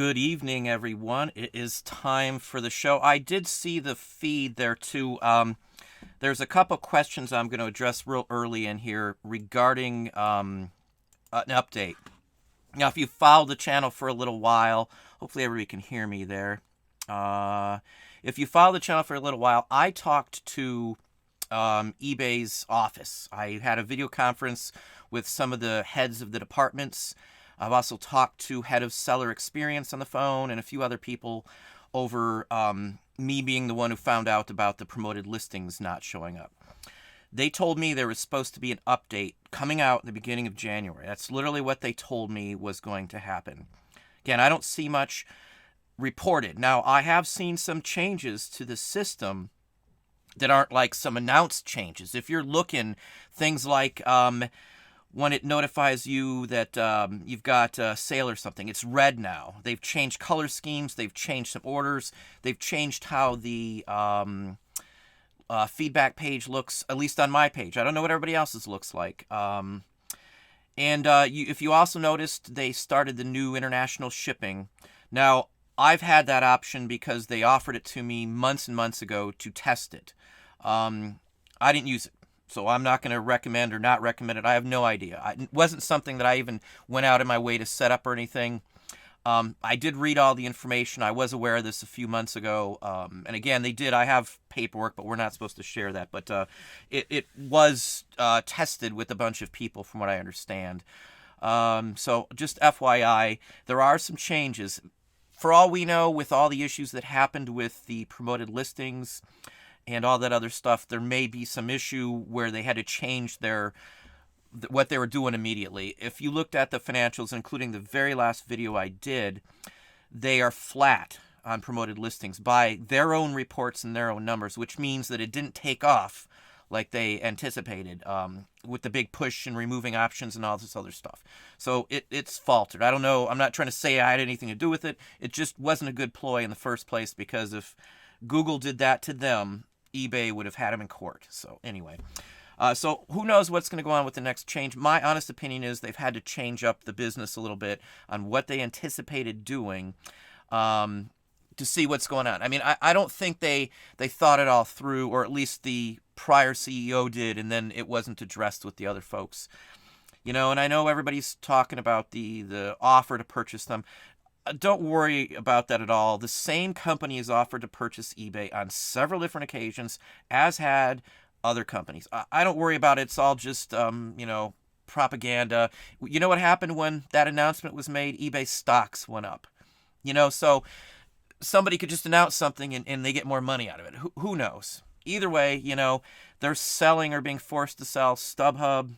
Good evening, everyone. It is time for the show. I did see the feed there too. There's a couple questions I'm going to address real early in here regarding an update. Now, if you followed the channel for a little while, hopefully everybody can hear me there. If you followed the channel for a little while, I talked to eBay's office. I had a video conference with some of the heads of the departments. I've also talked to head of seller experience on the phone and a few other people over me being the one who found out about the promoted listings not showing up. They told me there was supposed to be an update coming out at the beginning of January. That's literally what they told me was going to happen. Again, I don't see much reported. Now, I have seen some changes to the system that aren't like some announced changes. If you're looking, things like when it notifies you that you've got a sale or something, it's red now. They've changed color schemes. They've changed some orders. They've changed how the feedback page looks, at least on my page. I don't know what everybody else's looks like. If you also noticed, they started the new international shipping. Now, I've had that option because they offered it to me months and months ago to test it. I didn't use it, so I'm not going to recommend or not recommend it. I have no idea. It wasn't something that I even went out of my way to set up or anything. I did read all the information. I was aware of this a few months ago. And again, I have paperwork, but we're not supposed to share that. But it was tested with a bunch of people from what I understand. So just FYI, there are some changes. For all we know, with all the issues that happened with the promoted listings and all that other stuff, there may be some issue where they had to change what they were doing immediately. If you looked at the financials, including the very last video I did, they are flat on promoted listings by their own reports and their own numbers, which means that it didn't take off like they anticipated with the big push and removing options and all this other stuff. So it's faltered. I don't know. I'm not trying to say I had anything to do with it. It just wasn't a good ploy in the first place, because if Google did that to them, eBay would have had them in court. So anyway. So who knows what's going to go on with the next change. My honest opinion is they've had to change up the business a little bit on what they anticipated doing to see what's going on. I mean, I don't think they thought it all through, or at least the prior CEO did, and then it wasn't addressed with the other folks. And I know everybody's talking about the offer to purchase them. Don't worry about that at all. The same company has offered to purchase eBay on several different occasions, as had other companies. I don't worry about it. It's all just, propaganda. You know what happened when that announcement was made? eBay stocks went up. So somebody could just announce something and they get more money out of it. Who knows? Either way, they're selling or being forced to sell. StubHub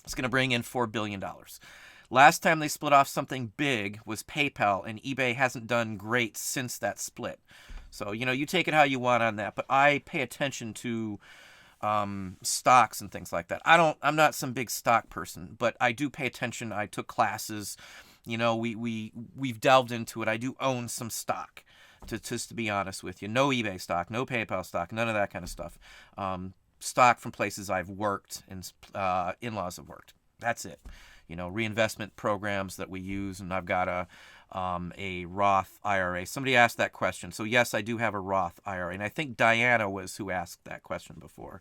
is going to bring in $4 billion. Last time they split off something big was PayPal, and eBay hasn't done great since that split. So, you take it how you want on that, but I pay attention to stocks and things like that. I'm not some big stock person, but I do pay attention. I took classes, we've delved into it. I do own some stock, to be honest with you. No eBay stock, no PayPal stock, none of that kind of stuff. Stock from places I've worked and in-laws have worked. That's it. Reinvestment programs that we use, and I've got a Roth IRA. Somebody asked that question. So yes, I do have a Roth IRA, and I think Diana was who asked that question before.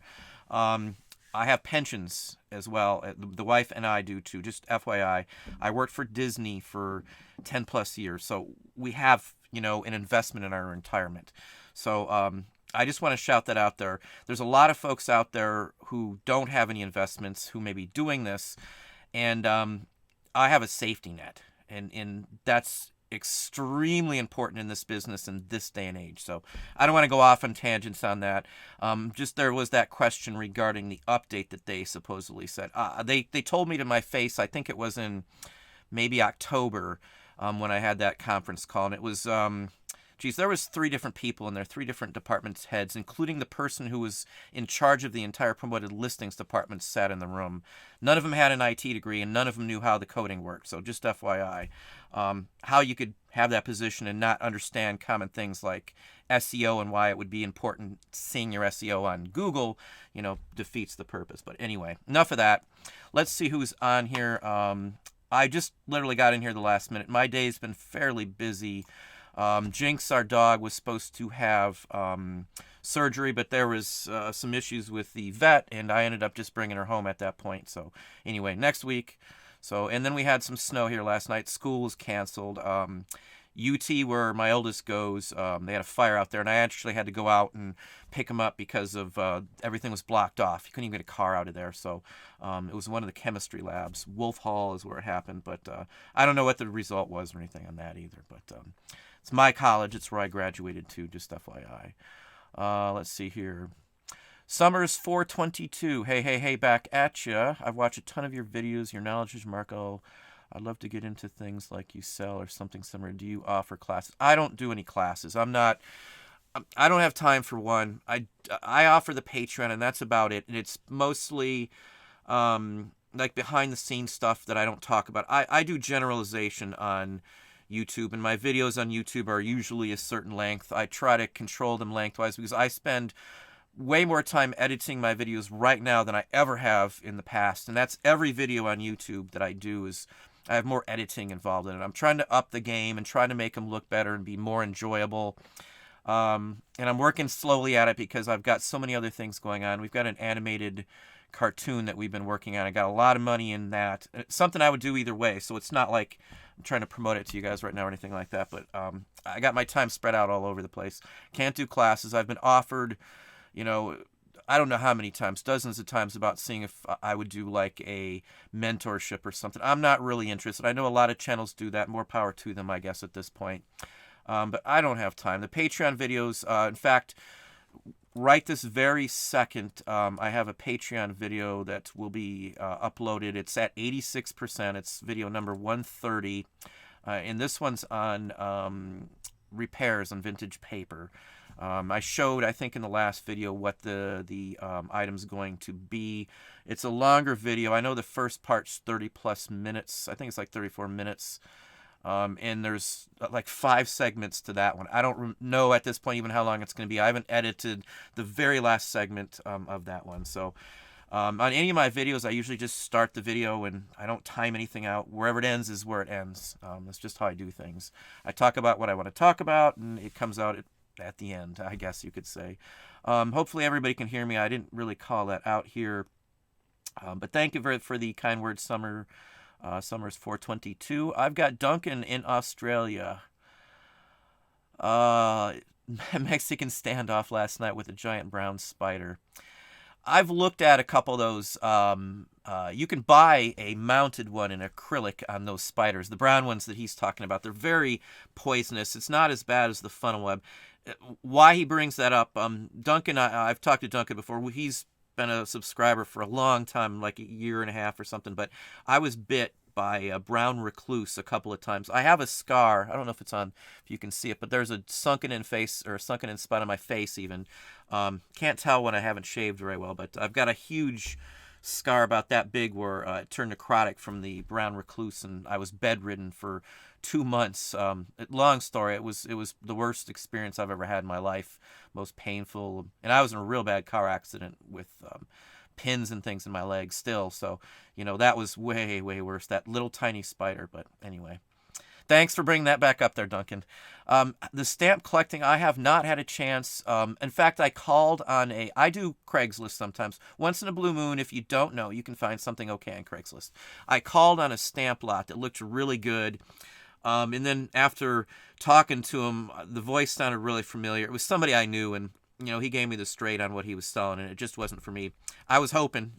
I have pensions as well. The wife and I do too. Just FYI, I worked for Disney for 10 plus years, so we have an investment in our retirement. So I just want to shout that out there. There's a lot of folks out there who don't have any investments who may be doing this, and I have a safety net. And that's extremely important in this business in this day and age. So I don't want to go off on tangents on that. Just there was that question regarding the update that they supposedly said. They told me to my face, I think it was in maybe October when I had that conference call. And it was, there was 3 different people in there, 3 different departments heads, including the person who was in charge of the entire promoted listings department sat in the room. None of them had an IT degree, and none of them knew how the coding worked. So just FYI, how you could have that position and not understand common things like SEO and why it would be important seeing your SEO on Google, defeats the purpose. But anyway, enough of that. Let's see who's on here. I just literally got in here the last minute. My day's been fairly busy. Jinx, our dog, was supposed to have surgery, but there was some issues with the vet, and I ended up just bringing her home at that point. So anyway, next week. So, and then we had some snow here last night. School was canceled. UT, where my oldest goes, they had a fire out there, and I actually had to go out and pick him up because of everything was blocked off. You couldn't even get a car out of there. So it was one of the chemistry labs. Wolf Hall is where it happened, but I don't know what the result was or anything on that either. But it's my college. It's where I graduated to, just FYI. Let's see here. Summers 422. Hey, back at ya. I've watched a ton of your videos. Your knowledge is Marco. I'd love to get into things like you sell or something similar. Do you offer classes? I don't do any classes. I don't have time for one. I offer the Patreon, and that's about it. And it's mostly like behind the scenes stuff that I don't talk about. I do generalization on YouTube, and my videos on YouTube are usually a certain length. I try to control them lengthwise because I spend way more time editing my videos right now than I ever have in the past. And that's every video on YouTube that I do is I have more editing involved in it. I'm trying to up the game and trying to make them look better and be more enjoyable. And I'm working slowly at it because I've got so many other things going on. We've got an animated cartoon that we've been working on. I got a lot of money in that. It's something I would do either way, so it's not like I'm trying to promote it to you guys right now or anything like that. But I got my time spread out all over the place. Can't do classes. I've been offered, I don't know how many times, dozens of times, about seeing if I would do like a mentorship or something. I'm not really interested. I know a lot of channels do that. More power to them, I guess, at this point. But I don't have time. The Patreon videos, in fact, right this very second, I have a Patreon video that will be uploaded. It's at 86%. It's video number 130. And this one's on repairs on vintage paper. I showed, I think, in the last video what the item's going to be. It's a longer video. I know the first part's 30 plus minutes. I think it's like 34 minutes. And there's like 5 segments to that one. I don't know at this point even how long it's going to be. I haven't edited the very last segment of that one. So on any of my videos, I usually just start the video and I don't time anything out. Wherever it ends is where it ends. That's just how I do things. I talk about what I want to talk about, and it comes out at the end, I guess you could say. Hopefully everybody can hear me. I didn't really call that out here. But thank you for the kind words, Summers 422. I've got Duncan in Australia. Mexican standoff last night with a giant brown spider. I've looked at a couple of those. You can buy a mounted one in acrylic on those spiders. The brown ones that he's talking about, they're very poisonous. It's not as bad as the funnel web. Why he brings that up, Duncan, I've talked to Duncan before. He's been a subscriber for a long time, like a year and a half or something, but I was bit by a brown recluse a couple of times. I have a scar. I don't know if you can see it, but there's a sunken in spot on my face even. Can't tell when I haven't shaved very well, but I've got a huge scar about that big where it turned necrotic from the brown recluse, and I was bedridden for 2 months. Long story. It was the worst experience I've ever had in my life, most painful, and I was in a real bad car accident with pins and things in my legs still. So that was way worse. That little tiny spider. But anyway, thanks for bringing that back up there, Duncan. The stamp collecting, I have not had a chance. In fact, I called on I do Craigslist sometimes. Once in a blue moon, if you don't know, you can find something okay on Craigslist. I called on a stamp lot that looked really good. And then after talking to him, the voice sounded really familiar. It was somebody I knew, and he gave me the straight on what he was selling, and it just wasn't for me. I was hoping,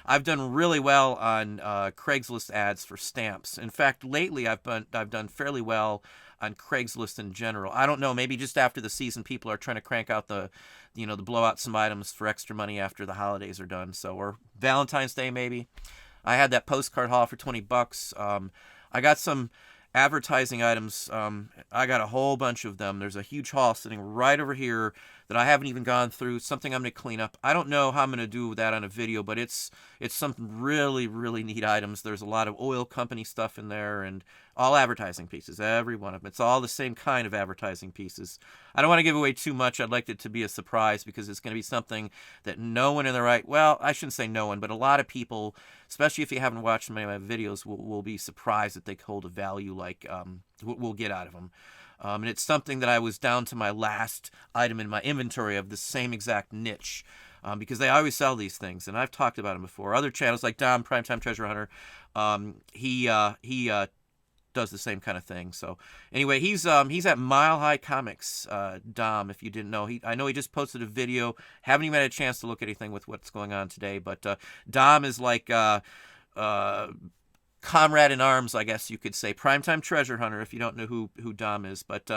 I've done really well on Craigslist ads for stamps. In fact, lately I've done fairly well on Craigslist in general. I don't know, maybe just after the season, people are trying to crank out the blow out some items for extra money after the holidays are done. So, or Valentine's Day maybe. I had that postcard haul for $20. I got some advertising items. I got a whole bunch of them. There's a huge haul sitting right over here that I haven't even gone through. Something I'm going to clean up. I don't know how I'm going to do that on a video, but it's some really neat items. There's a lot of oil company stuff in there, and All advertising pieces, every one of them. It's all the same kind of advertising pieces. I don't want to give away too much. I'd like it to be a surprise because it's going to be something that no one in the right, well, I shouldn't say no one, but a lot of people, especially if you haven't watched many of my videos, will be surprised that they hold a value like we'll get out of them. And it's something that I was down to my last item in my inventory of the same exact niche. Because they always sell these things, and I've talked about them before. Other channels like Dom, Primetime Treasure Hunter, he does the same kind of thing. So anyway, he's at Mile High Comics, Dom. If you didn't know, I know he just posted a video. Haven't even had a chance to look at anything with what's going on today, but Dom is like comrade in arms, I guess you could say. Primetime Treasure Hunter. If you don't know who Dom is, but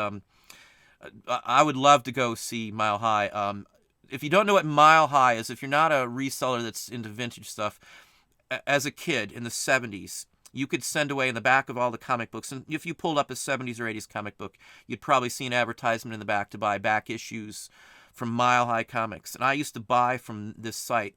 I would love to go see Mile High. If you don't know what Mile High is, if you're not a reseller that's into vintage stuff, as a kid in the 70s, you could send away in the back of all the comic books, and if you pulled up a 70s or 80s comic book, you'd probably see an advertisement in the back to buy back issues from Mile High Comics. And I used to buy from this site,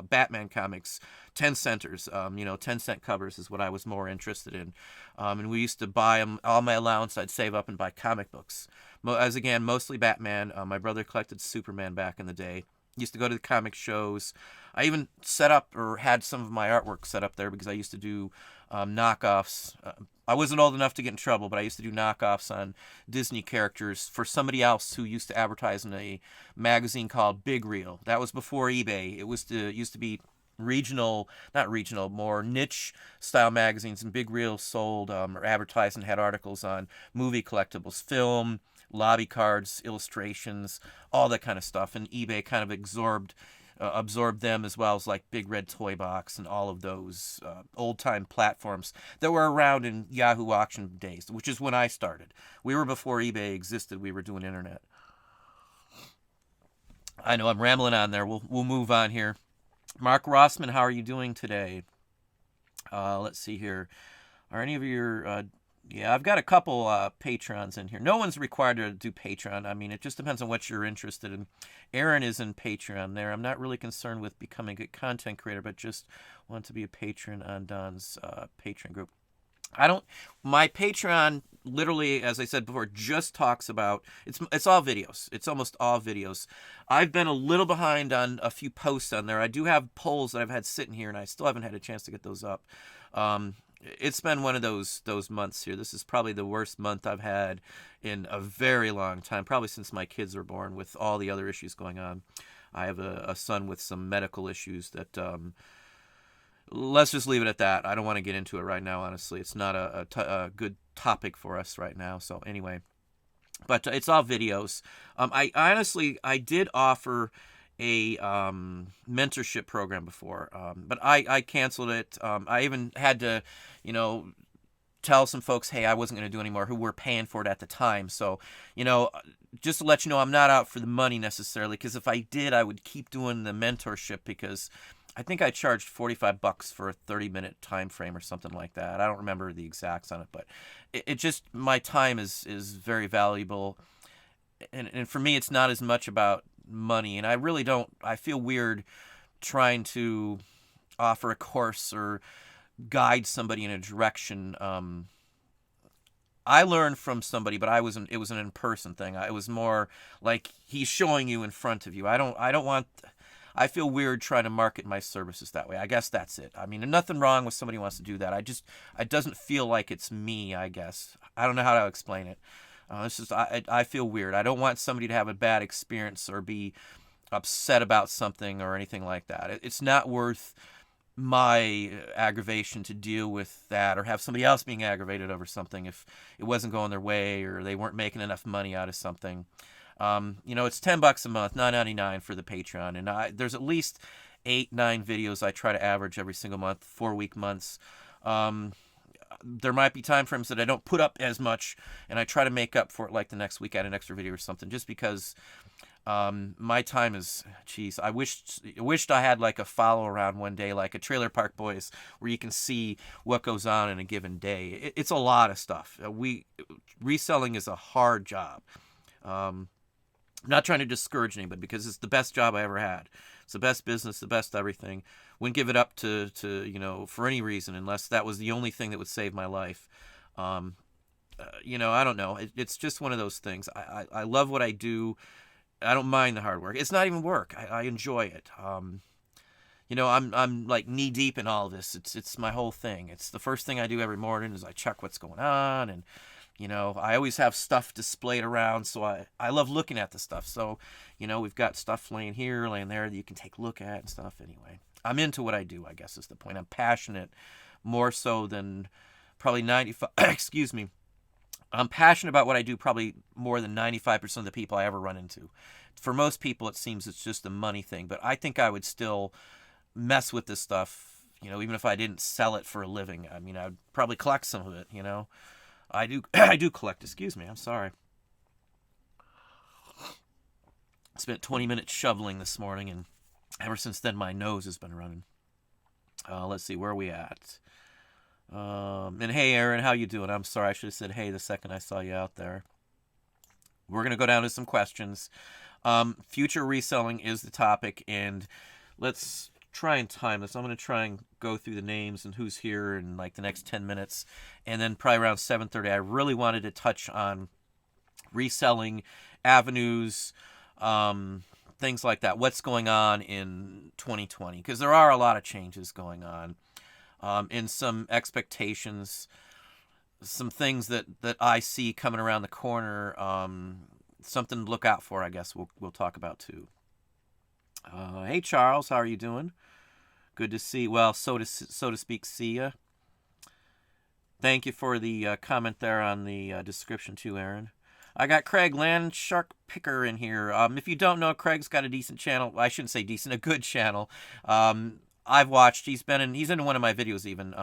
Batman comics, 10 centers, 10-cent covers is what I was more interested in. And we used to buy them, all my allowance I'd save up and buy comic books. As again, mostly Batman. My brother collected Superman back in the day. Used to go to the comic shows. I even set up or had some of my artwork set up there because I used to do knockoffs. I wasn't old enough to get in trouble, but I used to do knockoffs on Disney characters for somebody else who used to advertise in a magazine called Big Reel. That was before eBay. It used to be not regional, more niche style magazines, and Big Reel sold or advertised and had articles on movie collectibles, film, lobby cards, illustrations, all that kind of stuff. And eBay kind of absorbed them, as well as like Big Red Toy Box and all of those old-time platforms that were around in Yahoo auction days, which is when I started. We were before eBay existed. We were doing internet. I know I'm rambling on there. We'll move on here. Mark Rossman, how are you doing today? Let's see here. Are any of your yeah, I've got a couple Patrons in here. No one's required to do Patreon. I mean, it just depends on what you're interested in. Aaron is in Patreon there. I'm not really concerned with becoming a good content creator, but just want to be a patron on Don's Patreon group. My Patreon, literally, as I said before, just talks about, it's all videos. It's almost all videos. I've been a little behind on a few posts on there. I do have polls that I've had sitting here, and I still haven't had a chance to get those up. It's been one of those months here. This is probably the worst month I've had in a very long time, probably since my kids were born, with all the other issues going on. I have a son with some medical issues that, let's just leave it at that. I don't want to get into it right now, honestly. It's not a good topic for us right now. So anyway, but it's all videos. I did offer a mentorship program before, but I canceled it. I even had to, tell some folks, hey, I wasn't going to do anymore, who were paying for it at the time. So, just to let you know, I'm not out for the money necessarily, because if I did, I would keep doing the mentorship, because I think I charged $45 for a 30-minute time frame or something like that. I don't remember the exacts on it, but it just, my time is very valuable. And for me, it's not as much about money. And I feel weird trying to offer a course or guide somebody in a direction. I learned from somebody, but it was an in-person thing. It was more like he's showing you in front of you. I feel weird trying to market my services that way. I guess that's it. I mean, there's nothing wrong with somebody who wants to do that. It doesn't feel like it's me, I guess. I don't know how to explain it. I feel weird. I don't want somebody to have a bad experience or be upset about something or anything like that. It's not worth my aggravation to deal with that, or have somebody else being aggravated over something if it wasn't going their way or they weren't making enough money out of something. It's $10 a month, $9.99 for the Patreon, and there's at least 8-9 videos I try to average every single month, 4-week months. There might be time frames that I don't put up as much, and I try to make up for it, like the next week, add an extra video or something, just because my time is, I wished I had like a follow around one day, like a Trailer Park Boys, where you can see what goes on in a given day. It's a lot of stuff. Reselling is a hard job. I'm not trying to discourage anybody, because it's the best job I ever had. It's the best business, the best everything. Wouldn't give it up to for any reason, unless that was the only thing that would save my life. I don't know. It's just one of those things. I love what I do. I don't mind the hard work. It's not even work. I enjoy it. I'm like knee deep in all this. It's my whole thing. It's the first thing I do every morning is I check what's going on, and I always have stuff displayed around, so I love looking at the stuff. So, we've got stuff laying here, laying there that you can take a look at and stuff. Anyway, I'm into what I do, I guess is the point. I'm passionate more so than probably 95, excuse me. I'm passionate about what I do probably more than 95% of the people I ever run into. For most people, it seems it's just a money thing, but I think I would still mess with this stuff, even if I didn't sell it for a living. I mean, I'd probably collect some of it, I do I do collect, excuse me, I'm sorry. Spent 20 minutes shoveling this morning, and ever since then my nose has been running. Let's see, where are we at? And hey, Aaron, how you doing? I'm sorry, I should have said hey the second I saw you out there. We're going to go down to some questions. Future reselling is the topic, and let's try and time this. I'm going to try and go through the names and who's here in like the next 10 minutes, and then probably around 7:30 I really wanted to touch on reselling avenues, things like that. What's going on in 2020? Because there are a lot of changes going on, in some expectations, some things that I see coming around the corner. Something to look out for, I guess we'll talk about too. Hey Charles, how are you doing? Good to see. Well, so to speak, see ya. Thank you for the comment there on the description too, Aaron. I got Craig Land Shark Picker in here. If you don't know, Craig's got a decent channel. I shouldn't say decent, a good channel. I've watched. He's in one of my videos even,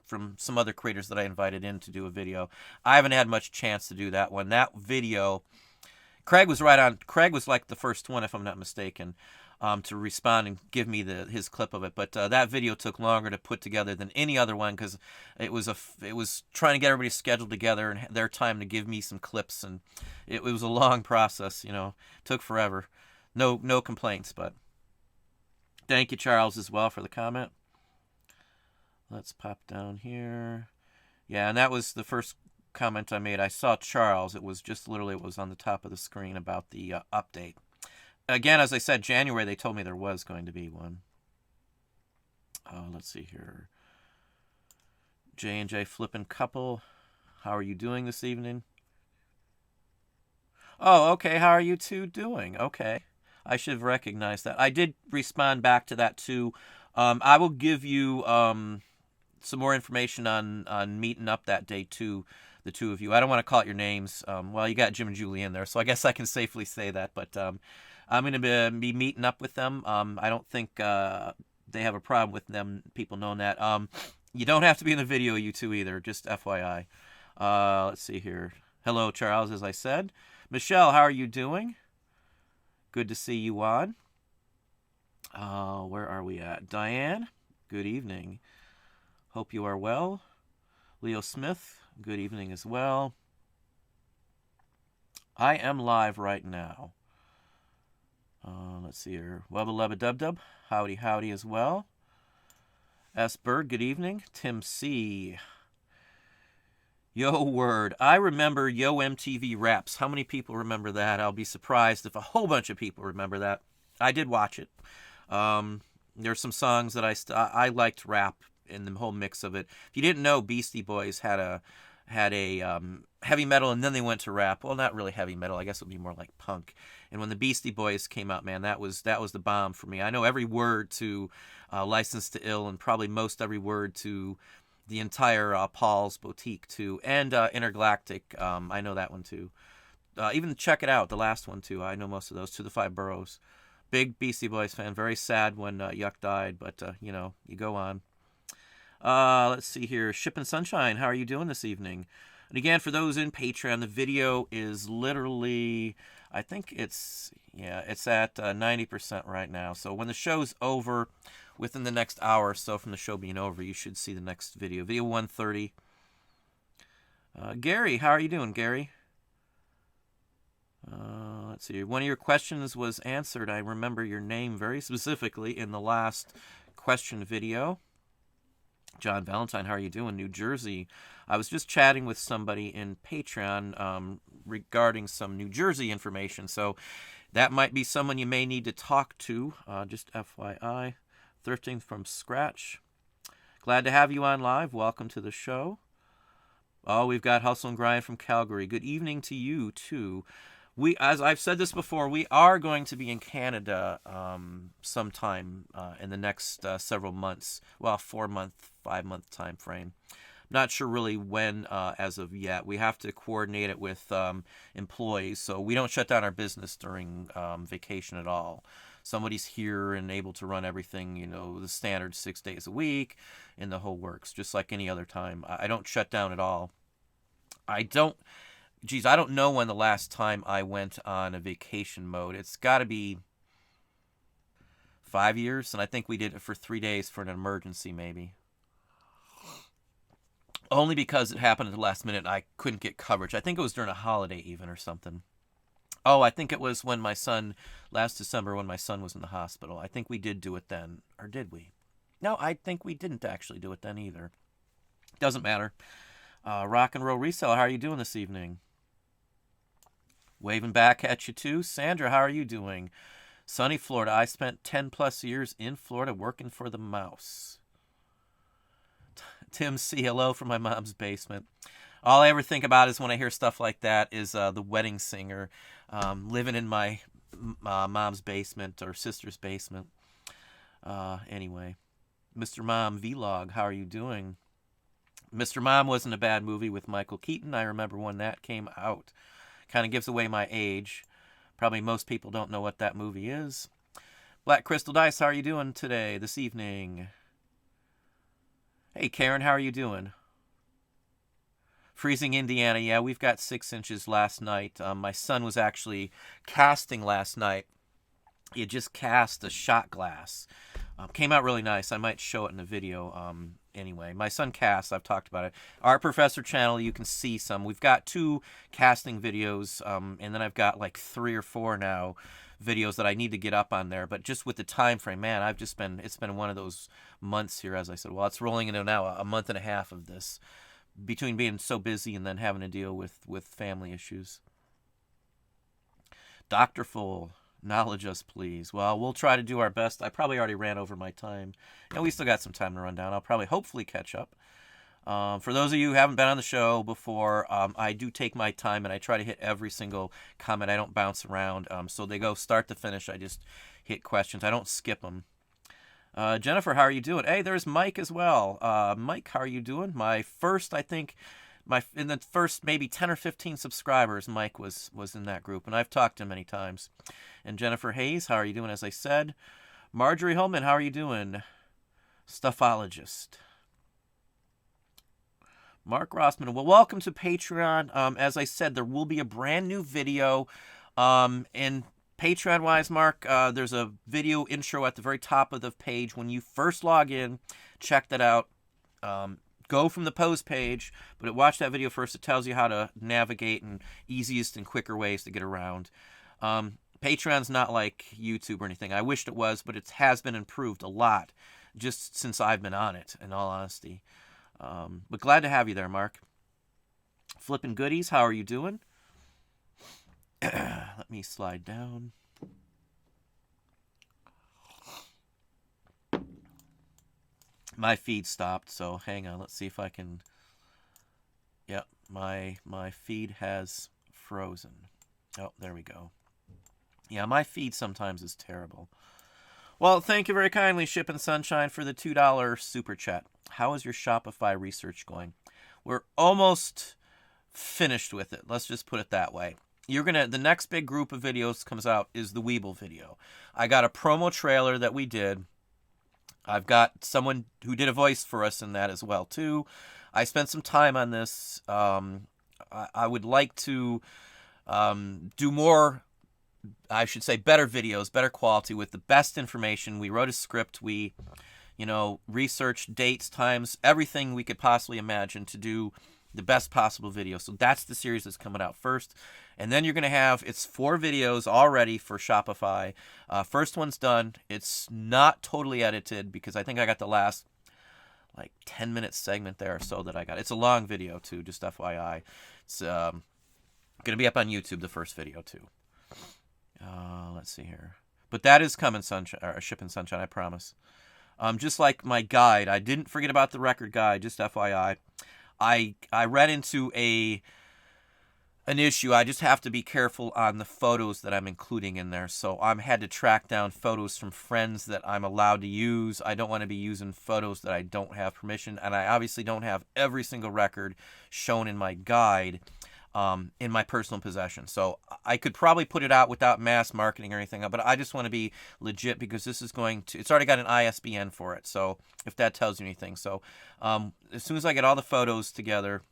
from some other creators that I invited in to do a video. I haven't had much chance to do that one. That video, Craig was right on. Craig was like the first one, if I'm not mistaken, to respond and give me his clip of it. But that video took longer to put together than any other one because it was trying to get everybody scheduled together and their time to give me some clips, and it was a long process. Took forever. No complaints, but thank you, Charles, as well for the comment. Let's pop down here. Yeah, and that was the first comment I made. I saw Charles. It was on the top of the screen about the update. Again, as I said, January, they told me there was going to be one. Let's see here. J&J Flippin' Couple. How are you doing this evening? Oh, okay. How are you two doing? Okay. I should have recognized that. I did respond back to that too. I will give you some more information on meeting up that day too, the two of you. I don't want to call out your names. Well, you got Jim and Julie in there, so I guess I can safely say that. But I'm going to be meeting up with them. I don't think they have a problem with people knowing that. You don't have to be in the video, you two, either. Just FYI. Let's see here. Hello, Charles, as I said. Michelle, how are you doing? Good to see you on. Where are we at? Diane, good evening. Hope you are well. Leo Smith, good evening as well. I am live right now. Let's see here. Wubba Lubba Dub Dub, howdy as well. S. Bird, good evening. Tim C. Yo Word. I remember Yo MTV Raps. How many people remember that? I'll be surprised if a whole bunch of people remember that. I did watch it. There's some songs that I liked rap in the whole mix of it. If you didn't know, Beastie Boys had a heavy metal, and then they went to rap. Well, not really heavy metal. I guess it would be more like punk. And when the Beastie Boys came out, man, that was the bomb for me. I know every word to License to Ill, and probably most every word to the entire Paul's Boutique too, and Intergalactic. I know that one too. Even Check It Out, the last one too. I know most of those. To the Five Boroughs. Big Beastie Boys fan. Very sad when Yuck died, but you go on. Let's see here. Shippin' Sunshine, how are you doing this evening? And again, for those in Patreon, the video is literally, I think it's at 90% right now. So when the show's over, within the next hour or so from the show being over, you should see the next video. Video 130. Gary, how are you doing, Gary? Let's see. One of your questions was answered. I remember your name very specifically in the last question video. John Valentine, how are you doing? New Jersey. I was just chatting with somebody in Patreon regarding some New Jersey information, so that might be someone you may need to talk to. Just FYI. Thrifting from scratch. Glad to have you on live. Welcome to the show. Oh, we've got Hustle and Grind from Calgary. Good evening to you, too. As I've said this before, we are going to be in Canada sometime in the next several months. Well, 4-month, 5-month time frame. Not sure really when as of yet. We have to coordinate it with employees, so we don't shut down our business during vacation at all. Somebody's here and able to run everything, the standard 6 days a week and the whole works, just like any other time. I don't shut down at all. I don't know when the last time I went on a vacation mode. It's got to be 5 years, and I think we did it for 3 days for an emergency, maybe. Only because it happened at the last minute and I couldn't get coverage. I think it was during a holiday even or something. Oh, I think it was last December when my son was in the hospital. I think we did do it then. Or did we? No, I think we didn't actually do it then either. Doesn't matter. Rock and Roll Reseller, how are you doing this evening? Waving back at you too. Sandra, how are you doing? Sunny Florida. I spent 10 plus years in Florida working for the mouse. Tim C. Hello from my mom's basement. All I ever think about is when I hear stuff like that is the wedding singer living in my mom's basement or sister's basement. Anyway, Mr. Mom Vlog, how are you doing? Mr. Mom wasn't a bad movie with Michael Keaton. I remember when that came out. Kind of gives away my age. Probably most people don't know what that movie is. Black Crystal Dice, how are you doing today, this evening? Hey, Karen, how are you doing? Freezing Indiana. Yeah, we've got 6 inches last night. My son was actually casting last night. He had just cast a shot glass. Came out really nice. I might show it in the video. Anyway, my son casts. I've talked about it. Art Professor channel, you can see some. We've got 2 casting videos, and then I've got like 3 or 4 now videos that I need to get up on there. But just with the time frame, man, it's been one of those months here, as I said. Well, it's rolling into now a month and a half of this, between being so busy and then having to deal with family issues. Dr. Full, knowledge us, please. Well, we'll try to do our best. I probably already ran over my time, and we still got some time to run down. I'll probably, hopefully, catch up. For those of you who haven't been on the show before, I do take my time, and I try to hit every single comment. I don't bounce around. So they go start to finish. I just hit questions. I don't skip them. Jennifer, how are you doing? Hey, there's Mike as well. Mike, how are you doing? In the first maybe 10 or 15 subscribers, Mike was in that group, and I've talked to him many times. And Jennifer Hayes, how are you doing? As I said, Marjorie Holman, how are you doing? Stuffologist. Mark Rossman, well, welcome to Patreon. As I said, there will be a brand new video. And Patreon-wise, Mark, there's a video intro at the very top of the page. When you first log in, check that out. Go from the post page, but watch that video first. It tells you how to navigate and easiest and quicker ways to get around. Patreon's not like YouTube or anything. I wished it was, but it has been improved a lot just since I've been on it, in all honesty. But glad to have you there, Mark. Flippin' Goodies, how are you doing? Let me slide down. My feed stopped, so hang on. Let's see if I can... Yep, my feed has frozen. Oh, there we go. Yeah, my feed sometimes is terrible. Well, thank you very kindly, Ship and Sunshine, for the $2 super chat. How is your Shopify research going? We're almost finished with it. Let's just put it that way. The next big group of videos comes out is the Weeble video. I got a promo trailer that we did. I've got someone who did a voice for us in that as well, too. I spent some time on this. I would like to do more, I should say, better videos, better quality with the best information. We wrote a script. We, researched dates, times, everything we could possibly imagine to do the best possible video. So that's the series that's coming out first. And then you're going to have, it's 4 videos already for Shopify. First one's done. It's not totally edited because I think I got the last like 10-minute segment there or so that I got. It's a long video too, just FYI. It's gonna be up on YouTube, the first video too. Let's see here, but that is coming, sunshine, or shipping sunshine, I promise. Just like my guide, I didn't forget about the record guide. Just FYI, I ran into an issue. I just have to be careful on the photos that I'm including in there. So I had to track down photos from friends that I'm allowed to use. I don't want to be using photos that I don't have permission, and I obviously don't have every single record shown in my guide in my personal possession. So I could probably put it out without mass marketing or anything, but I just want to be legit because this is going to, it's already got an ISBN for it. So if that tells you anything. So as soon as I get all the photos together,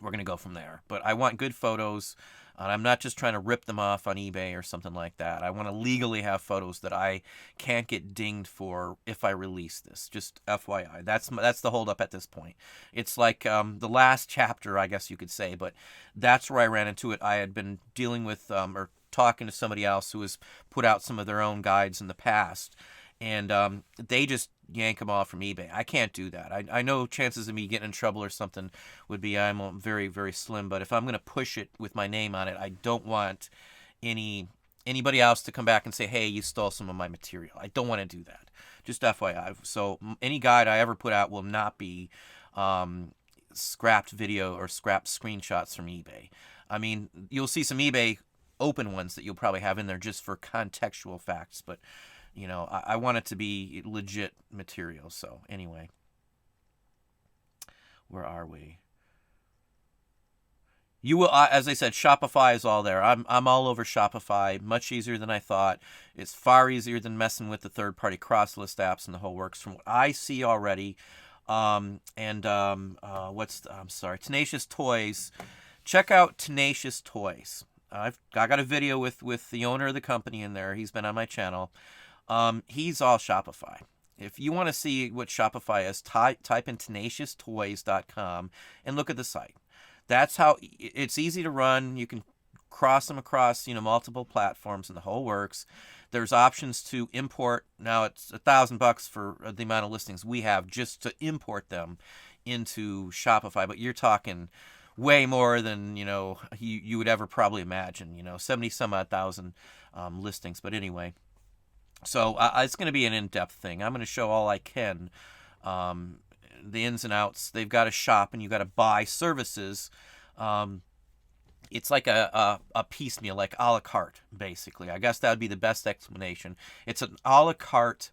we're going to go from there. But I want good photos. I'm not just trying to rip them off on eBay or something like that. I want to legally have photos that I can't get dinged for if I release this. Just FYI. That's the holdup at this point. It's like the last chapter, I guess you could say, but that's where I ran into it. I had been dealing with or talking to somebody else who has put out some of their own guides in the past, and they just yank them off from eBay. I can't do that. I know chances of me getting in trouble or something would be I'm very, very slim, but if I'm going to push it with my name on it, I don't want anybody else to come back and say, hey, you stole some of my material. I don't want to do that. Just FYI. So any guide I ever put out will not be scrapped video or scrapped screenshots from eBay. I mean, you'll see some eBay open ones that you'll probably have in there just for contextual facts, but you know, I want it to be legit material. So anyway, where are we? You will, as I said, Shopify is all there. I'm all over Shopify. Much easier than I thought. It's far easier than messing with the third-party cross-list apps and the whole works from what I see already. I'm sorry, Tenacious Toys. Check out Tenacious Toys. I got a video with the owner of the company in there. He's been on my channel. He's all Shopify. If you want to see what Shopify is, type in tenacioustoys.com and look at the site. That's how it's easy to run. You can cross them across, multiple platforms and the whole works. There's options to import. Now it's $1,000 for the amount of listings we have just to import them into Shopify, but you're talking way more than you would ever probably imagine. 70 some odd thousand listings. But anyway. So it's going to be an in-depth thing. I'm going to show all I can, the ins and outs. They've got a shop, and you've got to buy services. It's like a piecemeal, like a la carte, basically. I guess that would be the best explanation. It's an a la carte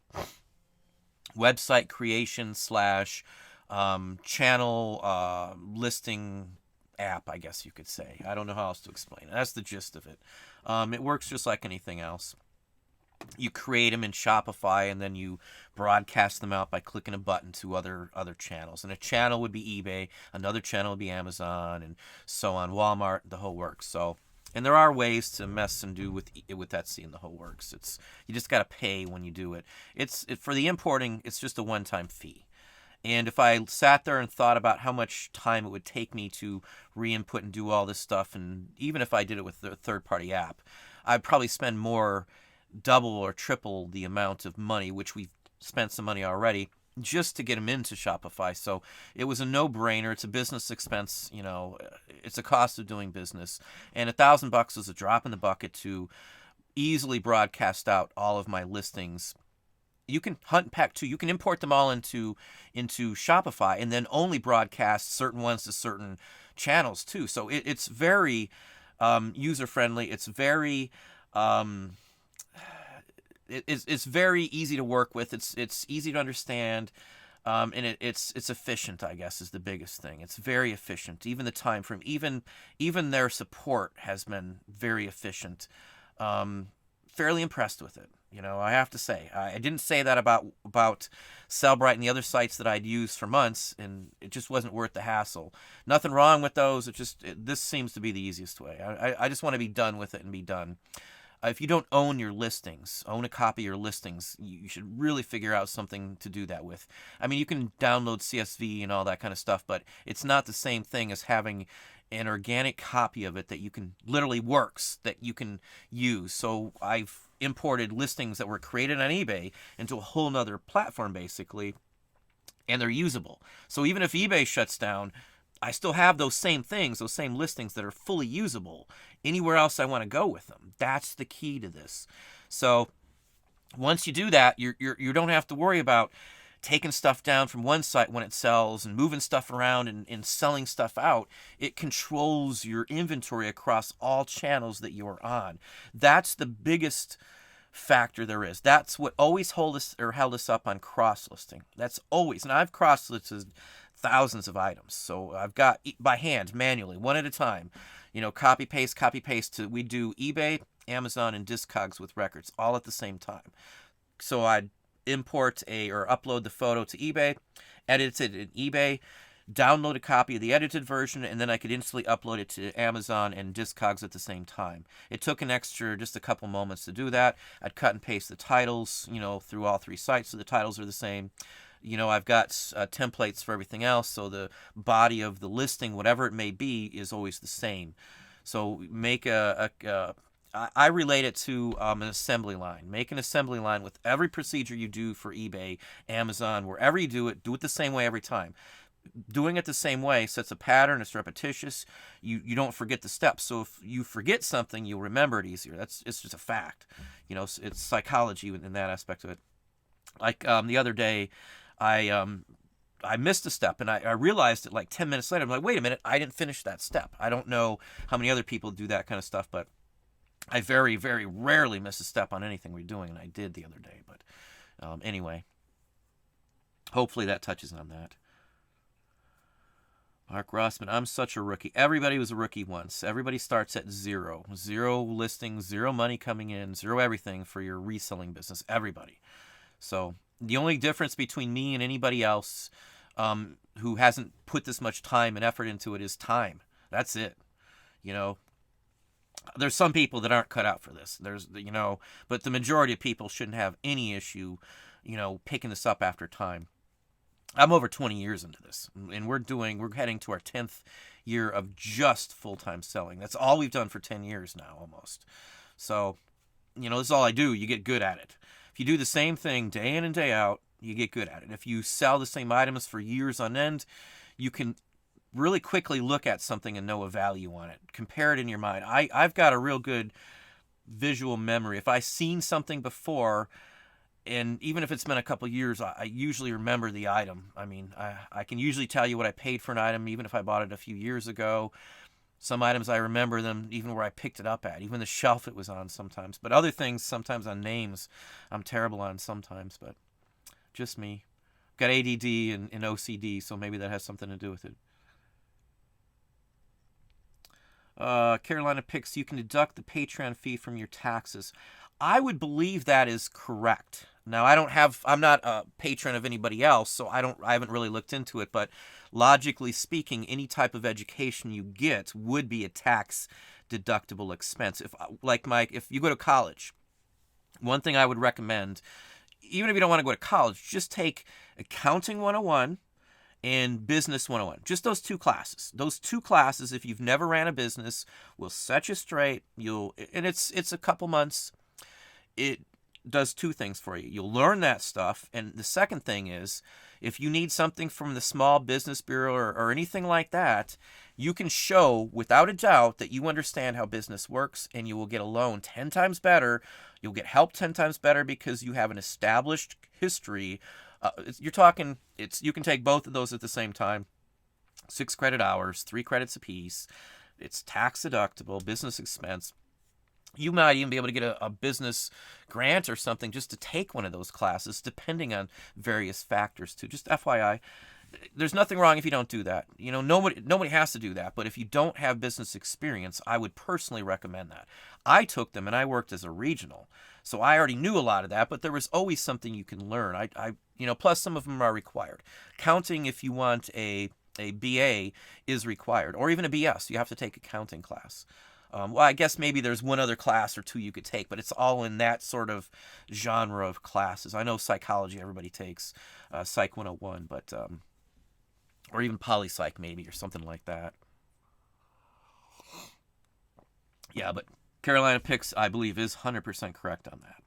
website creation / channel listing app, I guess you could say. I don't know how else to explain it. That's the gist of it. It works just like anything else. You create them in Shopify, and then you broadcast them out by clicking a button to other channels. And a channel would be eBay, another channel would be Amazon, and so on, Walmart, the whole works. So, and there are ways to mess and do with Etsy and the whole works. You just got to pay when you do it. For the importing, it's just a one-time fee. And if I sat there and thought about how much time it would take me to re-input and do all this stuff, and even if I did it with a third-party app, I'd probably spend more, double or triple the amount of money, which we've spent some money already, just to get them into Shopify. So it was a no-brainer. It's a business expense. It's a cost of doing business. And $1,000 is a drop in the bucket to easily broadcast out all of my listings. You can hunt and peck too. You can import them all into Shopify and then only broadcast certain ones to certain channels too. So it's very user-friendly. It's very it's very easy to work with. It's easy to understand, and it's efficient, I guess, is the biggest thing. It's very efficient. Even the time frame, even their support has been very efficient. Fairly impressed with it. I have to say. I didn't say that about Sellbrite and the other sites that I'd used for months, and it just wasn't worth the hassle. Nothing wrong with those. This seems to be the easiest way. I just want to be done with it and be done. If you don't own your listings, own a copy of your listings, you should really figure out something to do that with. I mean, you can download CSV and all that kind of stuff, but it's not the same thing as having an organic copy of it that you can literally works that you can use. So I've imported listings that were created on eBay into a whole nother platform, basically. and they're usable. So even if eBay shuts down, I still have those same things, those same listings that are fully usable anywhere else I want to go with them. That's the key to this. So once you do that, you don't have to worry about taking stuff down from one site when it sells and moving stuff around and selling stuff out. It controls your inventory across all channels that you are on. That's the biggest factor there is. That's what always held us up on cross-listing. That's always, and I've cross-listed thousands of items. So I've got by hand, manually, one at a time. Copy paste we do eBay, Amazon, and Discogs with records all at the same time. So I'd import or upload the photo to eBay, edit it in eBay, download a copy of the edited version, and then I could instantly upload it to Amazon and Discogs at the same time. It took just a couple moments to do that. I'd cut and paste the titles, through all three sites, so the titles are the same. I've got templates for everything else, so the body of the listing, whatever it may be, is always the same. So make I relate it to an assembly line. Make an assembly line with every procedure you do for eBay, Amazon, wherever you do it the same way every time. Doing it the same way sets a pattern. It's repetitious. You don't forget the steps. So if you forget something, you'll remember it easier. It's just a fact. It's psychology in that aspect of it. Like the other day, I missed a step, and I realized it like 10 minutes later. I'm like, wait a minute, I didn't finish that step. I don't know how many other people do that kind of stuff, but I very, very rarely miss a step on anything we're doing, and I did the other day. But anyway, hopefully that touches on that. Mark Rossman, I'm such a rookie. Everybody was a rookie once. Everybody starts at zero. Zero listings, zero money coming in, zero everything for your reselling business. Everybody. So the only difference between me and anybody else who hasn't put this much time and effort into it is time. That's it. There's some people that aren't cut out for this. But the majority of people shouldn't have any issue, picking this up after time. I'm over 20 years into this, and we're heading to our 10th year of just full-time selling. That's all we've done for 10 years now, almost. So, this is all I do. You get good at it. If you do the same thing day in and day out, you get good at it. If you sell the same items for years on end, you can really quickly look at something and know a value on it. Compare it in your mind. I've got a real good visual memory. If I've seen something before, and even if it's been a couple of years, I usually remember the item. I mean, I can usually tell you what I paid for an item, even if I bought it a few years ago. Some items I remember them even where I picked it up at, even the shelf it was on sometimes. But other things, sometimes on names, I'm terrible on sometimes, but just me. Got ADD and OCD, so maybe that has something to do with it. Carolina Picks, you can deduct the Patreon fee from your taxes. I would believe that is correct. Now, I'm not a patron of anybody else, so I haven't really looked into it, but logically speaking, any type of education you get would be a tax deductible expense. If you go to college, one thing I would recommend, even if you don't want to go to college, just take Accounting 101 and Business 101. Just those two classes. Those two classes, if you've never ran a business, will set you straight. And it's a couple months. It does two things for you. You'll learn that stuff, and the second thing is, if you need something from the Small Business Bureau or anything like that, you can show without a doubt that you understand how business works, and you will get a loan 10 times better. You'll get help 10 times better because you have an established history. You can take both of those at the same time. 6 credit hours, 3 credits apiece. It's tax deductible, business expense. You might even be able to get a business grant or something just to take one of those classes, depending on various factors too. Just FYI, there's nothing wrong if you don't do that. Nobody has to do that. But if you don't have business experience, I would personally recommend that. I took them and I worked as a regional, so I already knew a lot of that. But there was always something you can learn. Plus some of them are required. Counting, if you want a BA, is required, or even a BS. You have to take accounting class. Well, I guess maybe there's one other class or two you could take, but it's all in that sort of genre of classes. I know psychology, everybody takes Psych 101, but or even Poly-Psych maybe, or something like that. Yeah, but Carolina Picks, I believe, is 100% correct on that.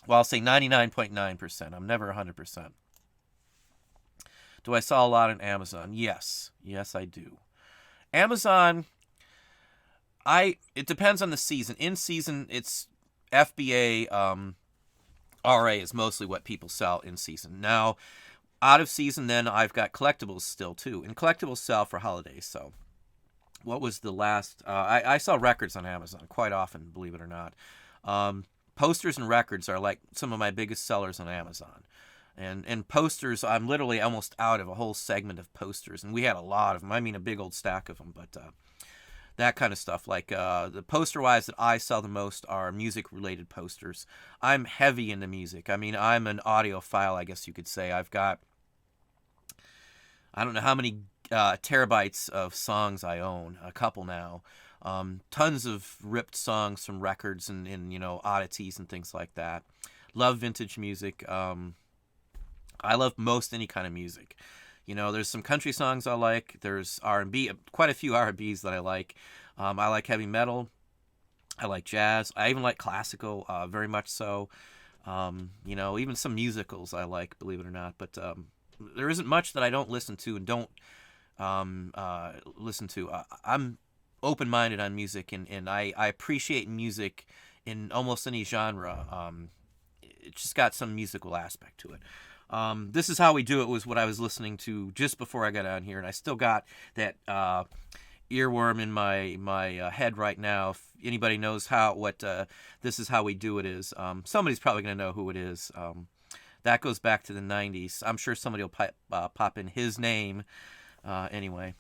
Well, I'll say 99.9%. I'm never 100%. Do I sell a lot on Amazon? Yes. Yes, I do. Amazon, it depends on the season. In season, it's FBA, RA is mostly what people sell in season. Now, out of season, then I've got collectibles still too, and collectibles sell for holidays. So, what was the last? I sell records on Amazon quite often, believe it or not. Posters and records are like some of my biggest sellers on Amazon. And posters, I'm literally almost out of a whole segment of posters, and we had a lot of them. I mean, a big old stack of them, but that kind of stuff. Like the poster-wise that I sell the most are music-related posters. I'm heavy into music. I mean, I'm an audiophile, I guess you could say. I've got, I don't know how many terabytes of songs I own, a couple now. Tons of ripped songs from records and oddities and things like that. Love vintage music. I love most any kind of music. There's some country songs I like. There's R&B, quite a few R&Bs that I like. I like heavy metal. I like jazz. I even like classical, very much so. Even some musicals I like, believe it or not. But there isn't much that I don't listen to and don't listen to. I'm open-minded on music, and I appreciate music in almost any genre. It's just got some musical aspect to it. This Is How We Do It was what I was listening to just before I got on here, and I still got that earworm in my head right now. If anybody knows what This Is How We Do It is, somebody's probably going to know who it is. That goes back to the 90s. I'm sure somebody will pop in his name. Anyway,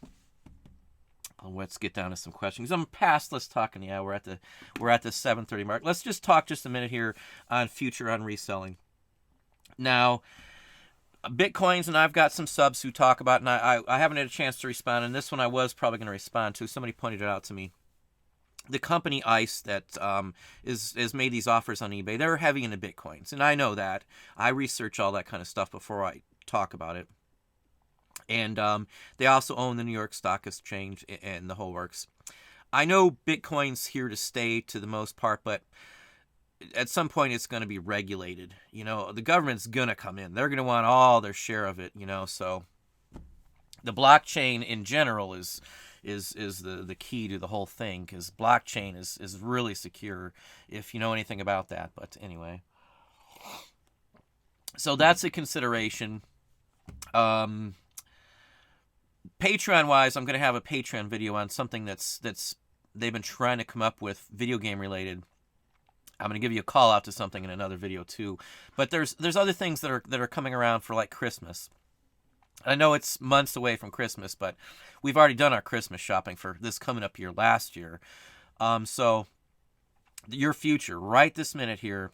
let's get down to some questions. I'm past Let's Talking. Yeah, we're at the 7:30 mark. Let's just talk just a minute here on Future on Reselling. Now, Bitcoins, and I've got some subs who talk about, and I haven't had a chance to respond, and this one I was probably going to respond to. Somebody pointed it out to me. The company ICE that has made these offers on eBay, they're heavy into Bitcoins, and I know that. I research all that kind of stuff before I talk about it. And they also own the New York Stock Exchange and the whole works. I know Bitcoin's here to stay to the most part, but at some point it's going to be regulated. The government's going to come in. They're going to want all their share of it, so the blockchain in general is the key to the whole thing, because blockchain is really secure if you know anything about that. But anyway, so that's a consideration. Patreon wise, I'm going to have a Patreon video on something that's they've been trying to come up with, video game related. I'm going to give you a call out to something in another video too. But there's other things that are coming around for like Christmas. I know it's months away from Christmas, but we've already done our Christmas shopping for this coming up year last year. So your future, right this minute here,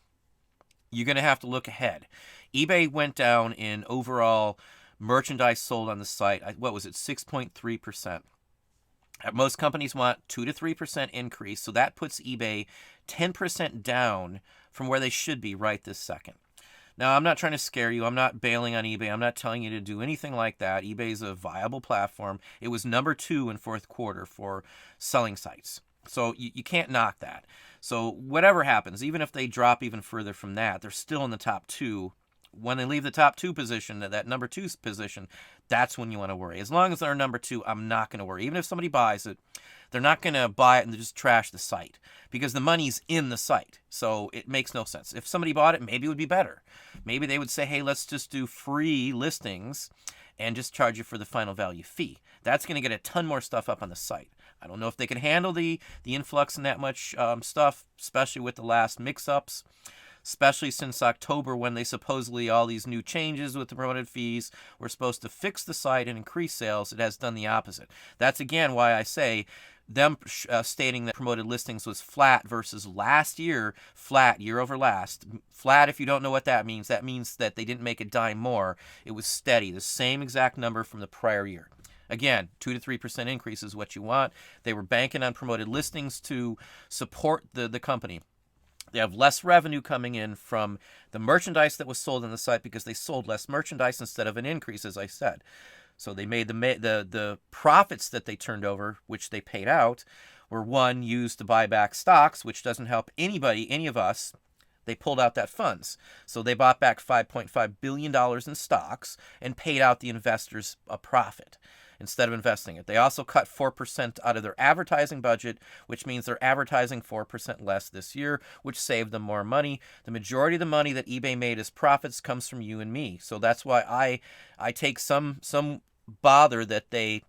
you're going to have to look ahead. eBay went down in overall merchandise sold on the site. What was it? 6.3%. Most companies want 2 to 3% increase, so that puts eBay 10% down from where they should be right this second. Now, I'm not trying to scare you. I'm not bailing on eBay. I'm not telling you to do anything like that. eBay is a viable platform. It was number 2 in fourth quarter for selling sites. So you can't knock that. So whatever happens, even if they drop even further from that, they're still in the top 2. When they leave the top 2 position, that number 2 position, that's when you want to worry. As long as they're number 2, I'm not going to worry. Even if somebody buys it, they're not going to buy it and just trash the site, because the money's in the site. So it makes no sense. If somebody bought it, maybe it would be better. Maybe they would say, hey, let's just do free listings and just charge you for the final value fee. That's going to get a ton more stuff up on the site. I don't know if they can handle the influx and that much stuff, especially with the last mix-ups. Especially since October, when they supposedly, all these new changes with the promoted fees were supposed to fix the site and increase sales. It has done the opposite. That's again why I say them stating that promoted listings was flat versus last year, flat year over last. Flat, if you don't know what that means that they didn't make a dime more. It was steady, the same exact number from the prior year. Again, 2 to 3% increase is what you want. They were banking on promoted listings to support the company. They have less revenue coming in from the merchandise that was sold on the site because they sold less merchandise instead of an increase, as I said. So they made the profits that they turned over, which they paid out, were used to buy back stocks, which doesn't help anybody, any of us they pulled out that funds. So they bought back $5.5 billion in stocks and paid out the investors a profit instead of investing it. They also cut 4% out of their advertising budget, which means they're advertising 4% less this year, which saved them more money. The majority of the money that eBay made as profits comes from you and me. So that's why I take some bother that they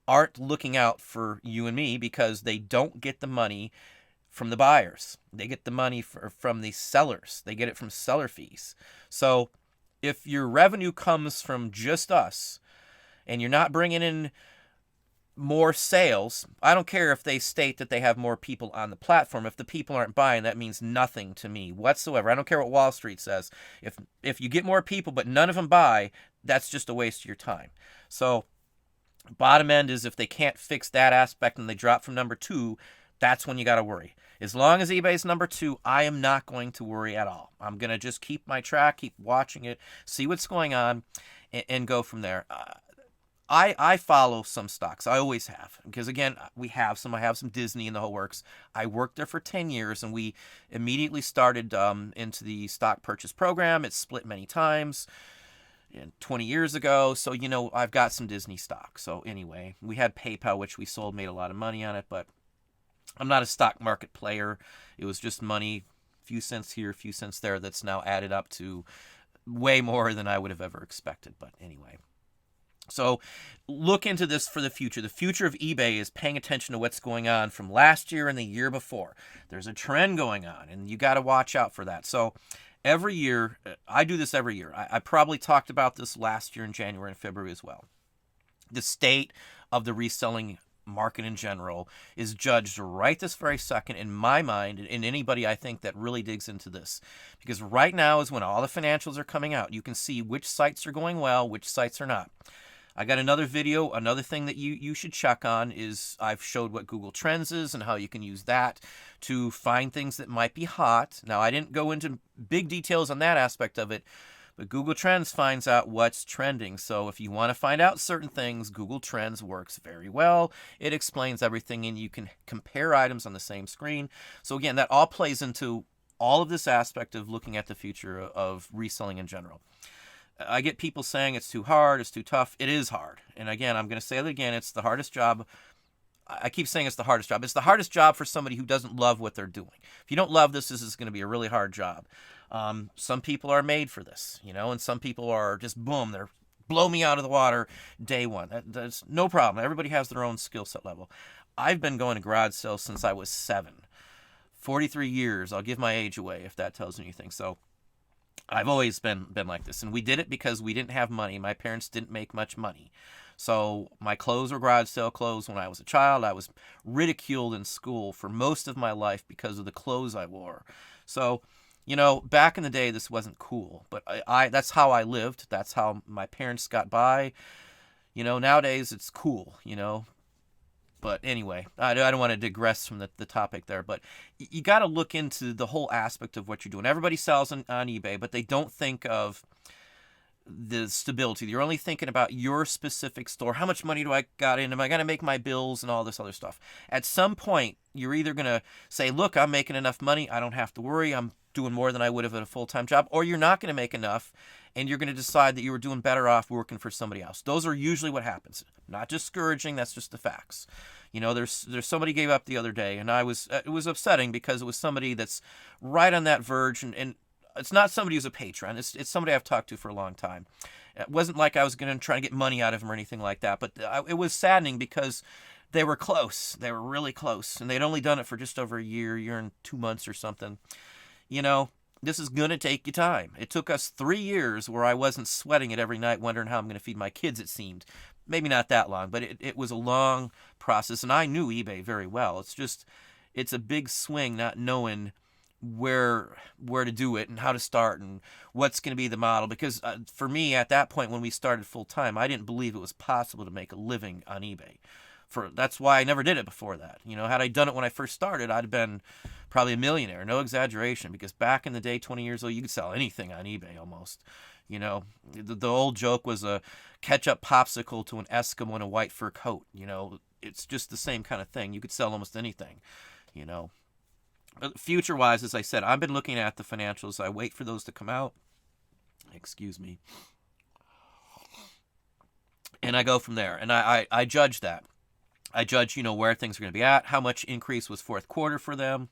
aren't looking out for you and me, because they don't get the money from the buyers. They get the money from the sellers. They get it from seller fees. So if your revenue comes from just us and you're not bringing in more sales, I don't care if they state that they have more people on the platform. If the people aren't buying, that means nothing to me whatsoever. I don't care what Wall Street says. If you get more people but none of them buy, that's just a waste of your time. So bottom end is, if they can't fix that aspect and they drop from number 2, that's when you got to worry. As long as eBay's number 2, I am not going to worry at all. I'm going to just keep my track, keep watching it, see what's going on, and go from there. I follow some stocks. I always have. Because, again, I have some Disney and the whole works. I worked there for 10 years, and we immediately started into the stock purchase program. It's split many times. 20 years ago, so I've got some Disney stock. So anyway, we had PayPal, which we sold, made a lot of money on it, but I'm not a stock market player. It was just money, a few cents here, a few cents there, that's now added up to way more than I would have ever expected. But anyway, so look into this for the future. The future of eBay is paying attention to what's going on from last year and the year before. There's a trend going on, and you got to watch out for that. So every year, I do this every year. I probably talked about this last year in January and February as well. The state of the reselling market in general is judged right this very second, in my mind, and anybody I think that really digs into this. Because right now is when all the financials are coming out. You can see which sites are going well, which sites are not. I got another video. Another thing that you should check on is, I've showed what Google Trends is and how you can use that to find things that might be hot. Now, I didn't go into big details on that aspect of it, but Google Trends finds out what's trending. So if you want to find out certain things, Google Trends works very well. It explains everything, and you can compare items on the same screen. So again, that all plays into all of this aspect of looking at the future of reselling in general. I get people saying it's too hard, it's too tough. It is hard. And again, I'm going to say it again, it's the hardest job. I keep saying it's the hardest job. It's the hardest job for somebody who doesn't love what they're doing. If you don't love this is going to be a really hard job. Some people are made for this, and some people are just, boom, they're blow me out of the water day one. That's no problem. Everybody has their own skill set level. I've been going to garage sales since I was 7. 43 years. I'll give my age away if that tells you anything. So I've always been like this, and we did it because we didn't have money. My parents didn't make much money. So my clothes were garage sale clothes when I was a child. I was ridiculed in school for most of my life because of the clothes I wore. So, back in the day, this wasn't cool, but I that's how I lived. That's how my parents got by. Nowadays it's cool, But anyway, I don't want to digress from the topic there, but you got to look into the whole aspect of what you're doing. Everybody sells on eBay, but they don't think of the stability. You're only thinking about your specific store. How much money do I got in? Am I going to make my bills and all this other stuff? At some point, you're either going to say, look, I'm making enough money. I don't have to worry. I'm doing more than I would have at a full-time job. Or you're not going to make enough, and you're going to decide that you were doing better off working for somebody else. Those are usually what happens. Not discouraging. That's just the facts. There's somebody gave up the other day, and it was upsetting because it was somebody that's right on that verge, and it's not somebody who's a patron. It's somebody I've talked to for a long time. It wasn't like I was going to try and get money out of him or anything like that, but it was saddening because they were close. They were really close, and they'd only done it for just over a year and 2 months or something. This is going to take you time. It took us 3 years where I wasn't sweating it every night wondering how I'm going to feed my kids, it seemed. Maybe not that long, but it was a long process, and I knew eBay very well. It's a big swing not knowing where to do it and how to start and what's going to be the model. Because for me, at that point when we started full time, I didn't believe it was possible to make a living on eBay. That's why I never did it before that. Had I done it when I first started, I'd have been probably a millionaire. No exaggeration, because back in the day, 20 years old, you could sell anything on eBay almost. The old joke was a ketchup popsicle to an Eskimo in a white fur coat. It's just the same kind of thing. You could sell almost anything, Future wise, as I said, I've been looking at the financials. I wait for those to come out. Excuse me. And I go from there. And I judge that. I judge, where things are going to be at, how much increase was fourth quarter for them,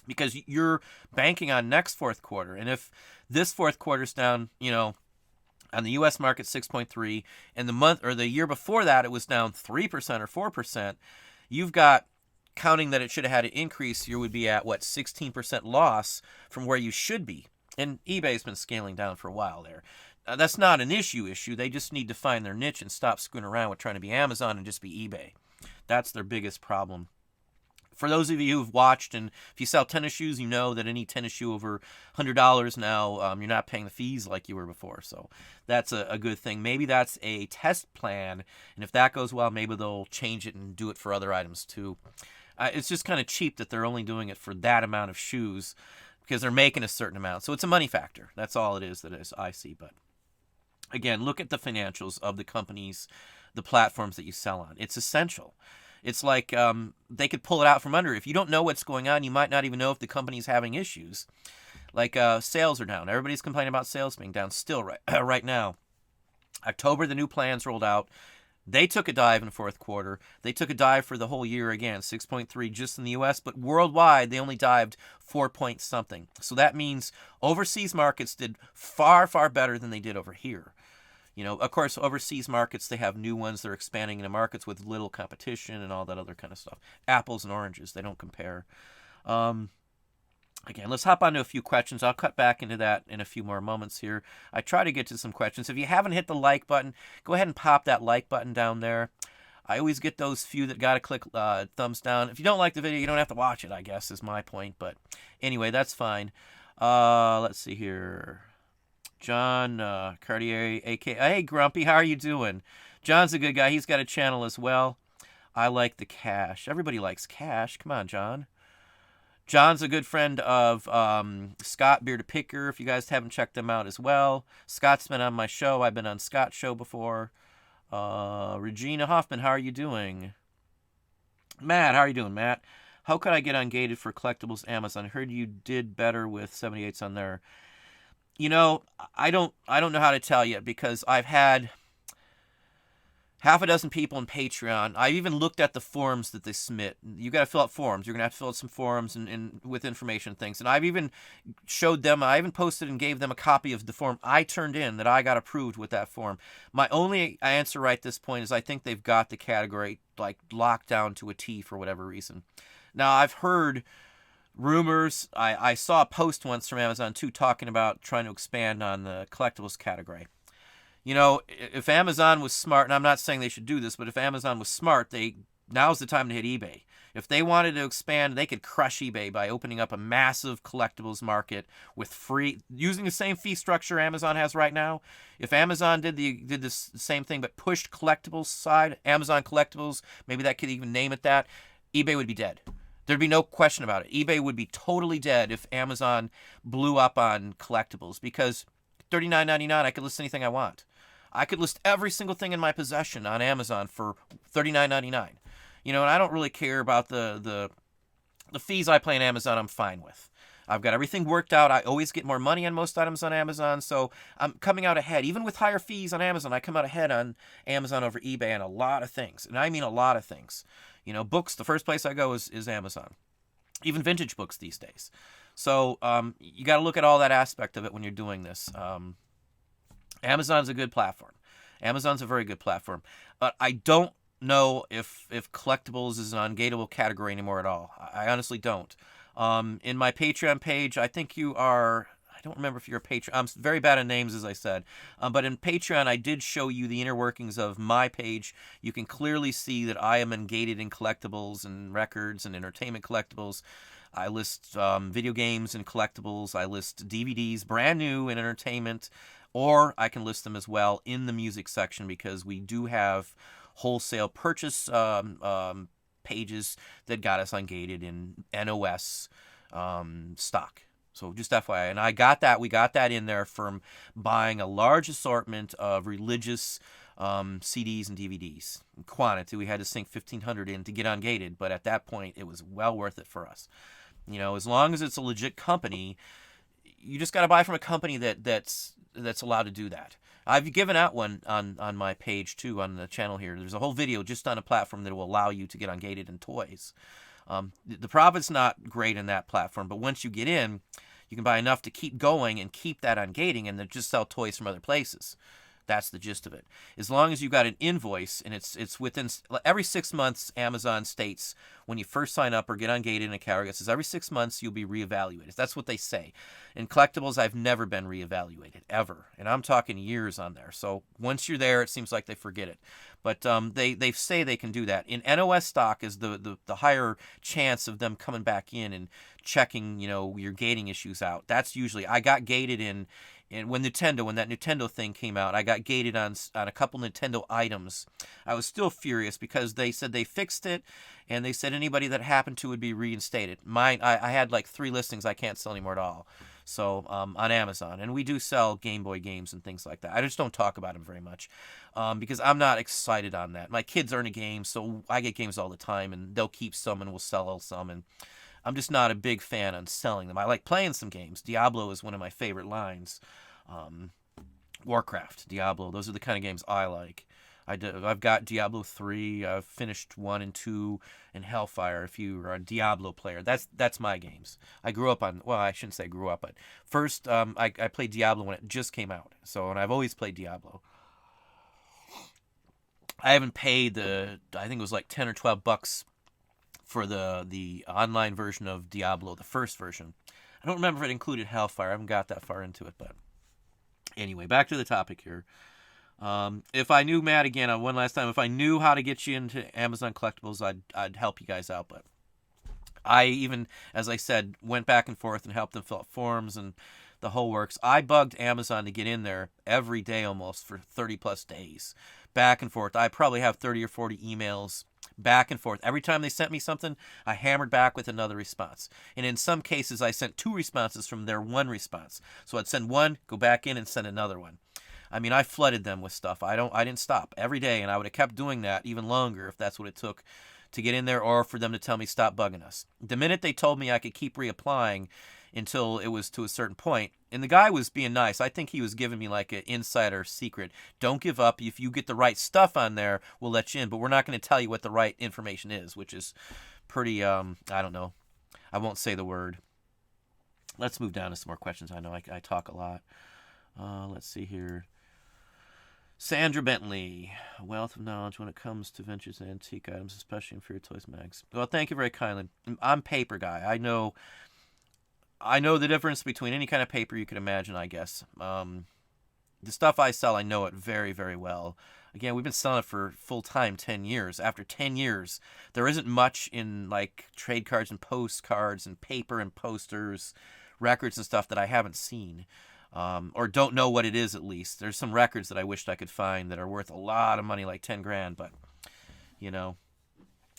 because you're banking on next fourth quarter. And if this fourth quarter's down, on the U.S. market 6.3, and the month or the year before that it was down 3% or 4%, you've got, counting that it should have had an increase, you would be at 16% loss from where you should be. And eBay's been scaling down for a while there. That's not an issue. They just need to find their niche and stop screwing around with trying to be Amazon and just be eBay. That's their biggest problem. For those of you who've watched, and if you sell tennis shoes, you know that any tennis shoe over $100 now, you're not paying the fees like you were before. So that's a good thing. Maybe that's a test plan, and if that goes well, maybe they'll change it and do it for other items too. It's just kind of cheap that they're only doing it for that amount of shoes because they're making a certain amount. So it's a money factor. That's all it is I see. But again, look at the financials of the companies, the platforms that you sell on. It's essential. It's like they could pull it out from under. If you don't know what's going on, you might not even know if the company's having issues. Like sales are down. Everybody's complaining about sales being down still right now. October, the new plans rolled out. They took a dive in the fourth quarter. They took a dive for the whole year again, 6.3 just in the U.S., but worldwide they only dived 4 point something. So that means overseas markets did far, far better than they did over here. Of course, overseas markets, they have new ones. They're expanding into markets with little competition and all that other kind of stuff. Apples and oranges, they don't compare. Again, let's hop on to a few questions. I'll cut back into that in a few more moments here. I try to get to some questions. If you haven't hit the like button, go ahead and pop that like button down there. I always get those few that got to click thumbs down. If you don't like the video, you don't have to watch it, I guess, is my point. But anyway, that's fine. Let's see here. John Cartier, a.k.a. Hey, Grumpy, how are you doing? John's a good guy. He's got a channel as well. I like the cash. Everybody likes cash. Come on, John. John's a good friend of Scott Beard Picker, if you guys haven't checked them out as well. Scott's been on my show. I've been on Scott's show before. Regina Hoffman, how are you doing? Matt, how are you doing, Matt? How could I get ungated for collectibles Amazon? I heard you did better with 78s on there. I don't know how to tell you because I've had half a dozen people in Patreon. I even looked at the forms that they submit. You got to fill out forms. You're going to have to fill out some forms and with information and things. And I've even showed them, I even posted and gave them a copy of the form I turned in that I got approved with that form. My only answer right at this point is I think they've got the category locked down to a T for whatever reason. Now, I've heard rumors. I saw a post once from Amazon too talking about trying to expand on the collectibles category. If Amazon was smart, and I'm not saying they should do this, but if Amazon was smart, now's the time to hit eBay. If they wanted to expand, they could crush eBay by opening up a massive collectibles market with using the same fee structure Amazon has right now. If Amazon did the same thing but pushed collectibles side, Amazon collectibles, maybe that could even name it that, eBay would be dead. There'd be no question about it. eBay would be totally dead if Amazon blew up on collectibles because $39.99, I could list anything I want. I could list every single thing in my possession on Amazon for $39.99. And I don't really care about the fees I pay on Amazon. I'm fine with. I've got everything worked out. I always get more money on most items on Amazon, so I'm coming out ahead. Even with higher fees on Amazon, I come out ahead on Amazon over eBay on a lot of things, and I mean a lot of things. Books, the first place I go is Amazon. Even vintage books these days. So you got to look at all that aspect of it when you're doing this. Amazon's a good platform. Amazon's a very good platform. But I don't know if collectibles is an ungateable category anymore at all. I honestly don't. In my Patreon page, I think you are... I don't remember if you're a Patreon. I'm very bad at names, as I said. But in Patreon, I did show you the inner workings of my page. You can clearly see that I am ungated in collectibles and records and entertainment collectibles. I list video games and collectibles. I list DVDs, brand new in entertainment. Or I can list them as well in the music section because we do have wholesale purchase pages that got us ungated in NOS stock. So just FYI, and we got that in there from buying a large assortment of religious CDs and DVDs. In quantity, we had to sink 1,500 in to get ungated, but at that point, it was well worth it for us. As long as it's a legit company, you just got to buy from a company that's allowed to do that. I've given out one on my page too on the channel here. There's a whole video just on a platform that will allow you to get ungated in toys. The profit's not great in that platform, but once you get in, you can buy enough to keep going and keep that ungating, and then just sell toys from other places. That's the gist of it. As long as you've got an invoice, and it's within every 6 months, Amazon states when you first sign up or get ungated in a category, it says every 6 months you'll be reevaluated. That's what they say. In collectibles, I've never been reevaluated, ever. And I'm talking years on there. So once you're there, it seems like they forget it. But they say they can do that. In NOS stock is the higher chance of them coming back in and checking, your gating issues out. That's usually, I got gated in when that Nintendo thing came out, I got gated on a couple Nintendo items. I was still furious because they said they fixed it, and they said anybody that happened to would be reinstated. Mine, I had like 3 listings I can't sell anymore at all. So on Amazon, and we do sell Game Boy games and things like that. I just don't talk about them very much because I'm not excited on that. My kids are into games, so I get games all the time, and they'll keep some and we'll sell some, and I'm just not a big fan on selling them. I like playing some games. Diablo is one of my favorite lines. Warcraft, Diablo, those are the kind of games I like. I've got Diablo 3. I've finished 1 and 2, and Hellfire. If you are a Diablo player, that's my games. I grew up on. Well, I shouldn't say grew up, but first I played Diablo when it just came out. And I've always played Diablo. I haven't paid I think it was like $10 or $12 for the online version of Diablo, the first version. I don't remember if it included Hellfire. I haven't got that far into it, but anyway, back to the topic here. If I knew, Matt, again, one last time, if I knew how to get you into Amazon collectibles, I'd help you guys out. But I even, as I said, went back and forth and helped them fill out forms and the whole works. I bugged Amazon to get in there every day almost for 30 plus days. Back and forth. I probably have 30 or 40 emails back and forth. Every time they sent me something, I hammered back with another response. And in some cases, I sent 2 responses from their 1 response. So I'd send one, go back in, and send another one. I mean, I flooded them with stuff. I didn't stop every day, and I would have kept doing that even longer if that's what it took to get in there, or for them to tell me stop bugging us. The minute they told me I could keep reapplying until it was to a certain point, and the guy was being nice. I think he was giving me like an insider secret. Don't give up. If you get the right stuff on there, we'll let you in, but we're not going to tell you what the right information is, which is pretty, I don't know. I won't say the word. Let's move down to some more questions. I know I talk a lot. Let's see here. Sandra Bentley, wealth of knowledge when it comes to ventures and antique items, especially in Fear Toys Mags. Well, thank you very kindly. I'm paper guy. I know the difference between any kind of paper you can imagine, I guess. The stuff I sell, I know it very, very well. Again, we've been selling it for full-time 10 years. After 10 years, there isn't much in like trade cards and postcards and paper and posters, records and stuff that I haven't seen. Or don't know what it is, at least. There's some records that I wished I could find that are worth a lot of money, like 10 grand, but,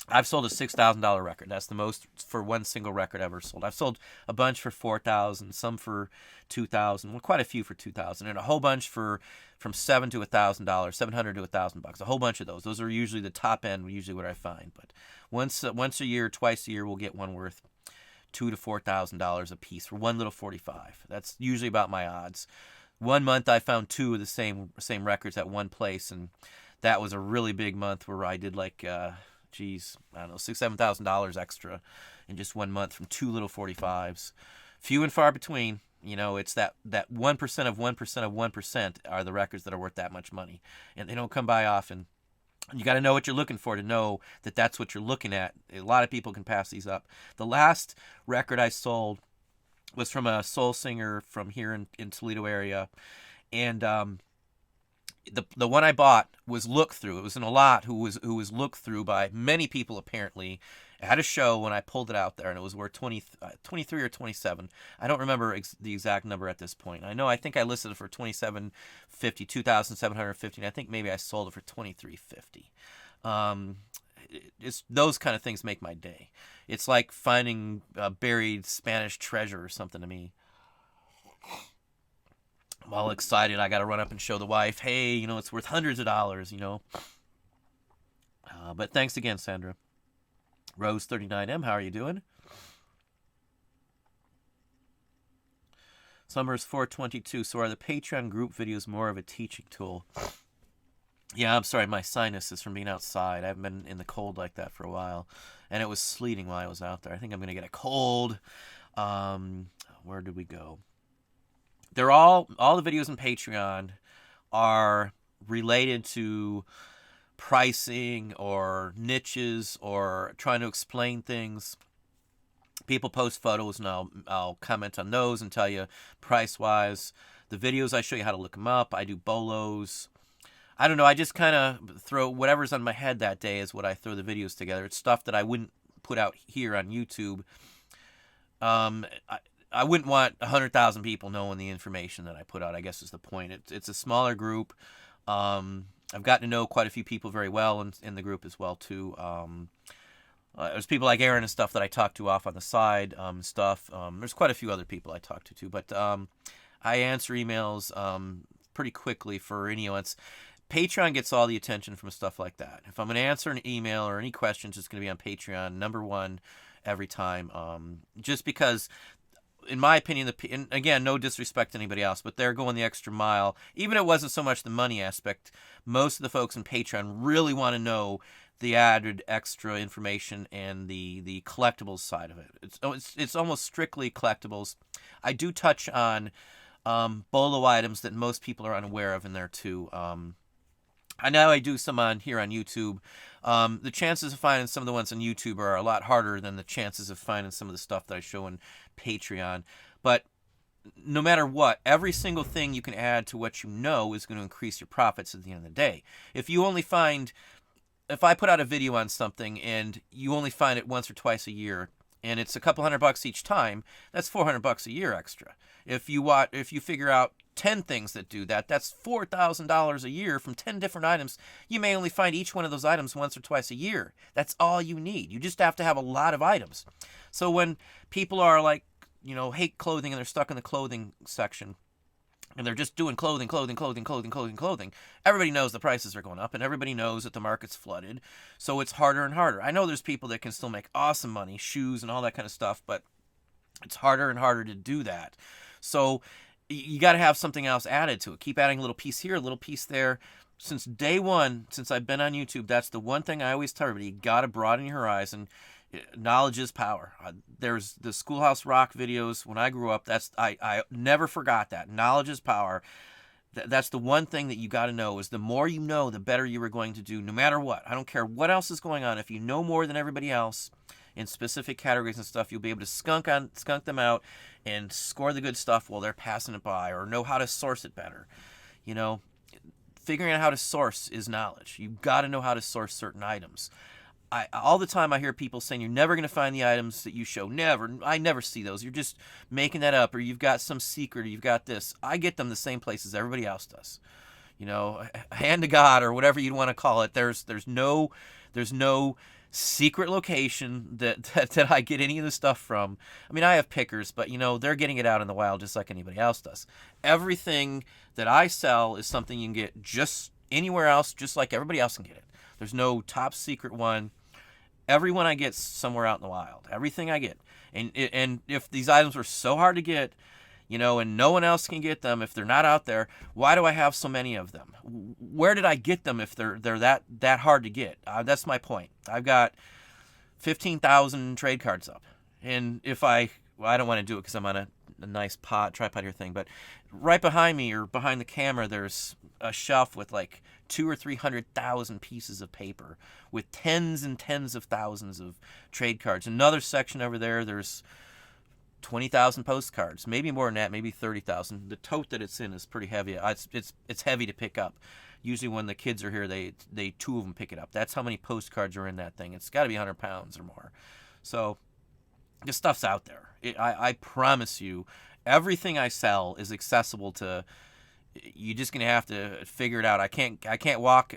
I've sold a $6,000 record. That's the most for one single record ever sold. I've sold a bunch for $4,000, some for $2,000, well, quite a few for $2,000, and a whole bunch from $700 to $1,000, $700 to $1,000. A whole bunch of those. Those are usually the top end, usually what I find. But once a year, twice a year, we'll get one worth $2,000 to $4,000 a piece for one little 45. That's usually about my odds. One month I found 2 of the same records at one place, and that was a really big month where I did like I don't know, $6,000-$7,000 extra in just 1 month from 2 little 45s. Few and far between. It's that 1% of 1% of 1% are the records that are worth that much money, and they don't come by often. You got to know what you're looking for to know that that's what you're looking at. A lot of people can pass these up. The last record I sold was from a soul singer from here in Toledo area, and the one I bought was looked through. It was in a lot who was looked through by many people apparently at a show when I pulled it out there, and it was worth 23 or 27. I don't remember the exact number at this point. I think I listed it for $2,750, $2,750, and I think maybe I sold it for $2,350. It's those kind of things make my day. It's like finding a buried Spanish treasure or something to me. I'm all excited. I got to run up and show the wife, hey, it's worth hundreds of dollars, But thanks again, Sandra. Rose39M, how are you doing? Summer's 422. So are the Patreon group videos more of a teaching tool? Yeah, I'm sorry. My sinus is from being outside. I haven't been in the cold like that for a while. And it was sleeting while I was out there. I think I'm going to get a cold. Where did we go? They're all the videos on Patreon are related to pricing or niches or trying to explain things. People post photos and I'll comment on those and tell you price wise. The videos, I show you how to look them up. I do bolos. I don't know. I just kind of throw whatever's on my head that day is what I throw the videos together. It's stuff that I wouldn't put out here on YouTube. I wouldn't want 100,000 people knowing the information that I put out, I guess is the point. It's a smaller group. I've gotten to know quite a few people very well in the group as well, too. There's people like Aaron and stuff that I talk to off on the side, stuff. There's quite a few other people I talk to, too. But I answer emails pretty quickly for any ones. Patreon gets all the attention from stuff like that. If I'm going to answer an email or any questions, it's going to be on Patreon, #1 every time. Just because, in my opinion, and again, no disrespect to anybody else, but they're going the extra mile. Even if it wasn't so much the money aspect, most of the folks in Patreon really want to know the added extra information and the collectibles side of it. It's almost strictly collectibles. I do touch on bolo items that most people are unaware of in there too. I know I do some on here on YouTube. The chances of finding some of the ones on YouTube are a lot harder than the chances of finding some of the stuff that I show on Patreon. But no matter what, every single thing you can add to what you know is going to increase your profits at the end of the day. If I put out a video on something and you only find it once or twice a year, and it's a couple $100 each time, that's $400 a year extra. If you figure out 10 things that do that, that's $4,000 a year from 10 different items. You may only find each one of those items once or twice a year. That's all you need. You just have to have a lot of items. So when people are like, hate clothing and they're stuck in the clothing section, and they're just doing clothing, everybody knows the prices are going up, and everybody knows that the market's flooded, so it's harder and harder. I know there's people that can still make awesome money, shoes and all that kind of stuff, but it's harder and harder to do that. So you got to have something else added to it. Keep adding a little piece here, a little piece there. Since day one, since I've been on YouTube, that's the one thing I always tell everybody. You got to broaden your horizon. Knowledge is power. There's the Schoolhouse Rock videos when I grew up. I never forgot that. Knowledge is power. That's the one thing that you got to know is the more you know, the better you are going to do no matter what. I don't care what else is going on. If you know more than everybody else in specific categories and stuff, you'll be able to skunk them out and score the good stuff while they're passing it by, or know how to source it better. Figuring out how to source is knowledge. You've got to know how to source certain items. All the time I hear people saying you're never going to find the items that you show. Never. I never see those. You're just making that up, or you've got some secret, or you've got this. I get them the same places everybody else does. Hand to God, or whatever you want to call it. There's no secret location that I get any of the stuff from. I mean, I have pickers, but they're getting it out in the wild just like anybody else does. Everything that I sell is something you can get just anywhere else, just like everybody else can get it. There's no top secret one. Everyone I get somewhere out in the wild. Everything I get. And if these items are so hard to get, and no one else can get them, if they're not out there, why do I have so many of them? Where did I get them if they're that hard to get? That's my point. I've got 15,000 trade cards up. And I don't want to do it because I'm on a nice tripod here thing, but right behind me or behind the camera, there's a shelf with like 200,000 or 300,000 pieces of paper with tens and tens of thousands of trade cards. Another section over there, there's 20,000 postcards, maybe more than that, maybe 30,000. The tote that it's in is pretty heavy. It's heavy to pick up. Usually when the kids are here, they two of them pick it up. That's how many postcards are in that thing. It's got to be 100 pounds or more. So this stuff's out there. I promise you, everything I sell is accessible to. You're just gonna have to figure it out. I can't walk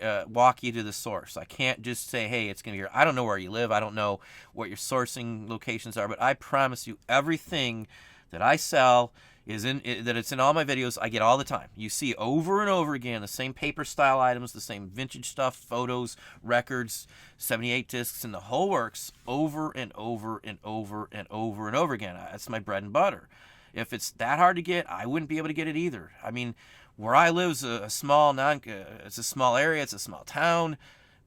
you to the source. I can't just say, hey, it's gonna be here. I don't know where you live. I don't know what your sourcing locations are, but I promise you, everything that I sell that it's in all my videos. I get all the time. You see over and over again the same paper style items, the same vintage stuff, photos, records, 78 discs, and the whole works over and over and over and over and over again. That's my bread and butter. If it's that hard to get, I wouldn't be able to get it either. I mean, where I live is a small it's a small area, it's a small town.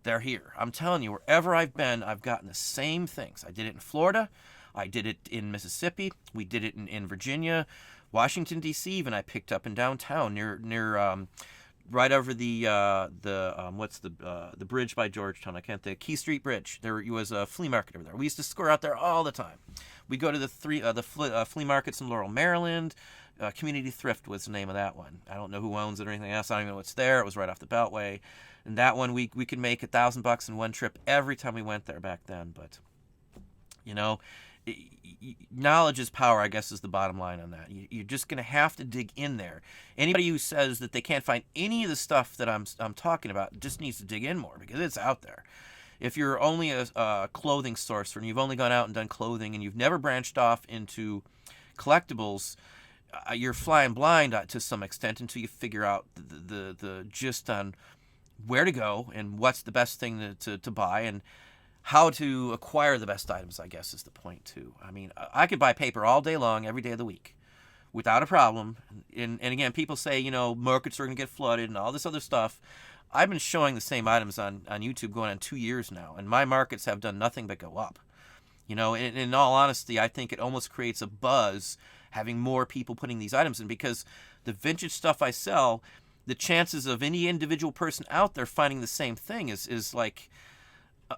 They're here. I'm telling you, wherever I've been, I've gotten the same things. I did it in Florida. I did it in Mississippi. We did it in Virginia, Washington D.C. Even I picked up in downtown near right over what's the bridge by Georgetown? I can't think. Key Street Bridge. There was a flea market over there. We used to score out there all the time. We go to the flea markets in Laurel, Maryland. Community Thrift was the name of that one. I don't know who owns it or anything else. I don't even know what's there. It was right off the Beltway. And that one, we could make $1,000 in one trip every time we went there back then. But, you know, knowledge is power, I guess, is the bottom line on that. You're just going to have to dig in there. Anybody who says that they can't find any of the stuff that I'm talking about just needs to dig in more, because it's out there. If you're only a clothing sourcer and you've only gone out and done clothing and you've never branched off into collectibles, you're flying blind to some extent until you figure out the gist on where to go and what's the best thing to buy and how to acquire the best items, I guess, is the point, too. I mean, I could buy paper all day long, every day of the week, without a problem. And again, people say, you know, markets are going to get flooded and all this other stuff. I've been showing the same items on YouTube going on 2 years now, and my markets have done nothing but go up. You know, in all honesty, I think it almost creates a buzz having more people putting these items in, because the vintage stuff I sell, the chances of any individual person out there finding the same thing is like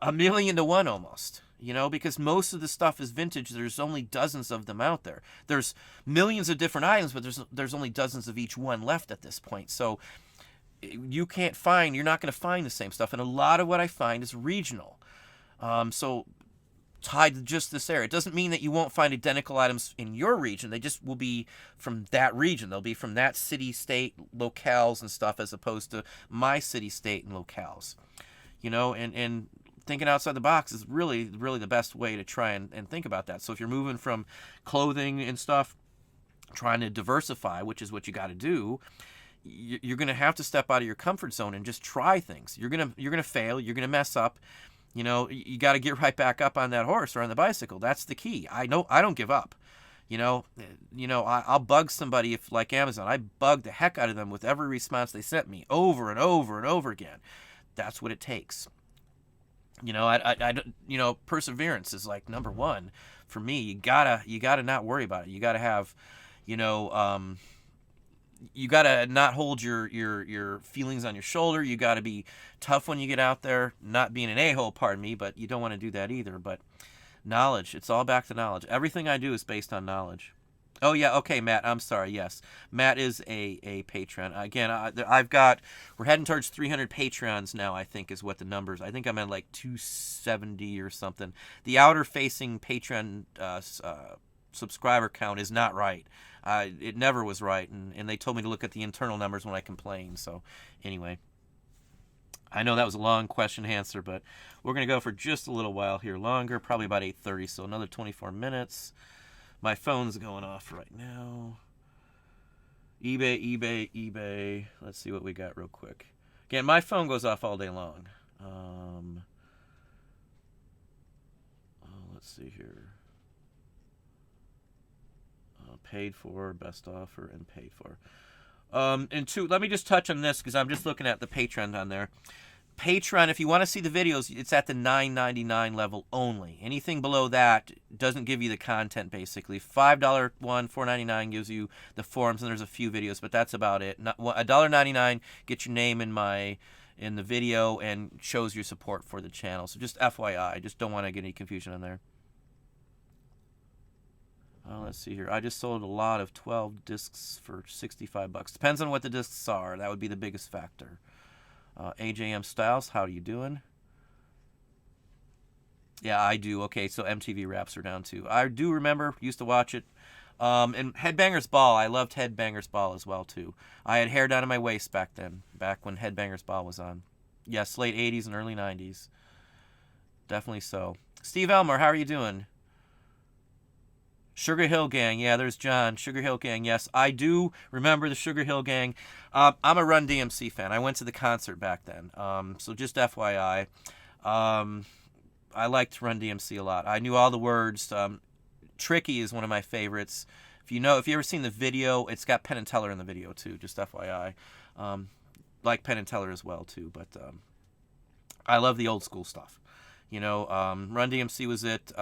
1,000,000 to 1 almost, you know, because most of the stuff is vintage. There's only dozens of them out there. There's millions of different items, but there's only dozens of each one left at this point. So you're not going to find the same stuff. And a lot of what I find is regional. So tied to just this area. It doesn't mean that you won't find identical items in your region. They just will be from that region. They'll be from that city, state, locales and stuff, as opposed to my city, state, and locales. You know, and thinking outside the box is really, really the best way to try and think about that. So if you're moving from clothing and stuff, trying to diversify, which is what you got to do, you're going to have to step out of your comfort zone and just try things. You're going to fail. You're going to mess up. You know, you got to get right back up on that horse or on the bicycle. That's the key. I don't give up. You know, I'll bug somebody if, like Amazon, I bug the heck out of them with every response they sent me over and over and over again. That's what it takes. You know, perseverance is like number one for me. You gotta not worry about it. You gotta have, you know, you gotta not hold your feelings on your shoulder. You gotta be tough when you get out there. Not being an a-hole, pardon me, but you don't want to do that either. But knowledge, it's all back to knowledge. Everything I do is based on knowledge. Oh yeah, okay, Matt. I'm sorry. Yes, Matt is a patron. Again, we're heading towards 300 patrons now. I think is what the numbers. I think I'm at like 270 or something. The outer-facing patron subscriber count is not right. It never was right, and they told me to look at the internal numbers when I complained. So anyway, I know that was a long question answer, but we're gonna go for just a little while here longer, probably about 8:30, so another 24 minutes. My phone's going off right now. eBay. Let's see what we got real quick. Again, my phone goes off all day long. Let's see here. Paid for, best offer, and paid for. And two, let me just touch on this because I'm just looking at the Patreon on there. Patreon, if you want to see the videos, it's at the $9.99 level only. Anything below that doesn't give you the content, basically. $5 one, $4.99 gives you the forums, and there's a few videos, but that's about it. $1.99 gets your name in the video and shows your support for the channel. So just FYI, I just don't want to get any confusion on there. Let's see here. I just sold a lot of 12 discs for $65. Depends on what the discs are. That would be the biggest factor. AJM Styles, how are you doing? Yeah, I do. Okay, so MTV Raps are down too. I do remember, used to watch it. And Headbangers Ball, I loved Headbangers Ball as well too. I had hair down to my waist back then, back when Headbangers Ball was on. Yes, late 80s and early 90s. Definitely so. Steve Elmer, how are you doing? Sugar Hill Gang, yeah, there's John. Sugar Hill Gang, yes. I do remember the Sugar Hill Gang. I'm a Run DMC fan. I went to the concert back then. So just FYI, I liked Run DMC a lot. I knew all the words. Tricky is one of my favorites. If if you ever seen the video, it's got Penn and Teller in the video too. Just FYI, um, like Penn and Teller as well too. But I love the old school stuff. Run DMC was it.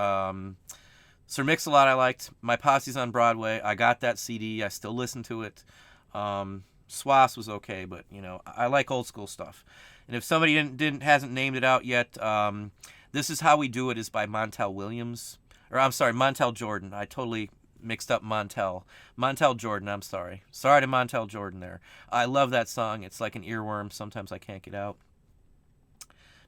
Sir Mix-a-Lot I liked. My Posse's on Broadway. I got that CD. I still listen to it. Swass was okay, but I like old school stuff. And if somebody hasn't named it out yet, This Is How We Do It is by Montel Williams. Or I'm sorry, Montel Jordan. I totally mixed up Montel. Montel Jordan, I'm sorry. Sorry to Montel Jordan there. I love that song. It's like an earworm. Sometimes I can't get out.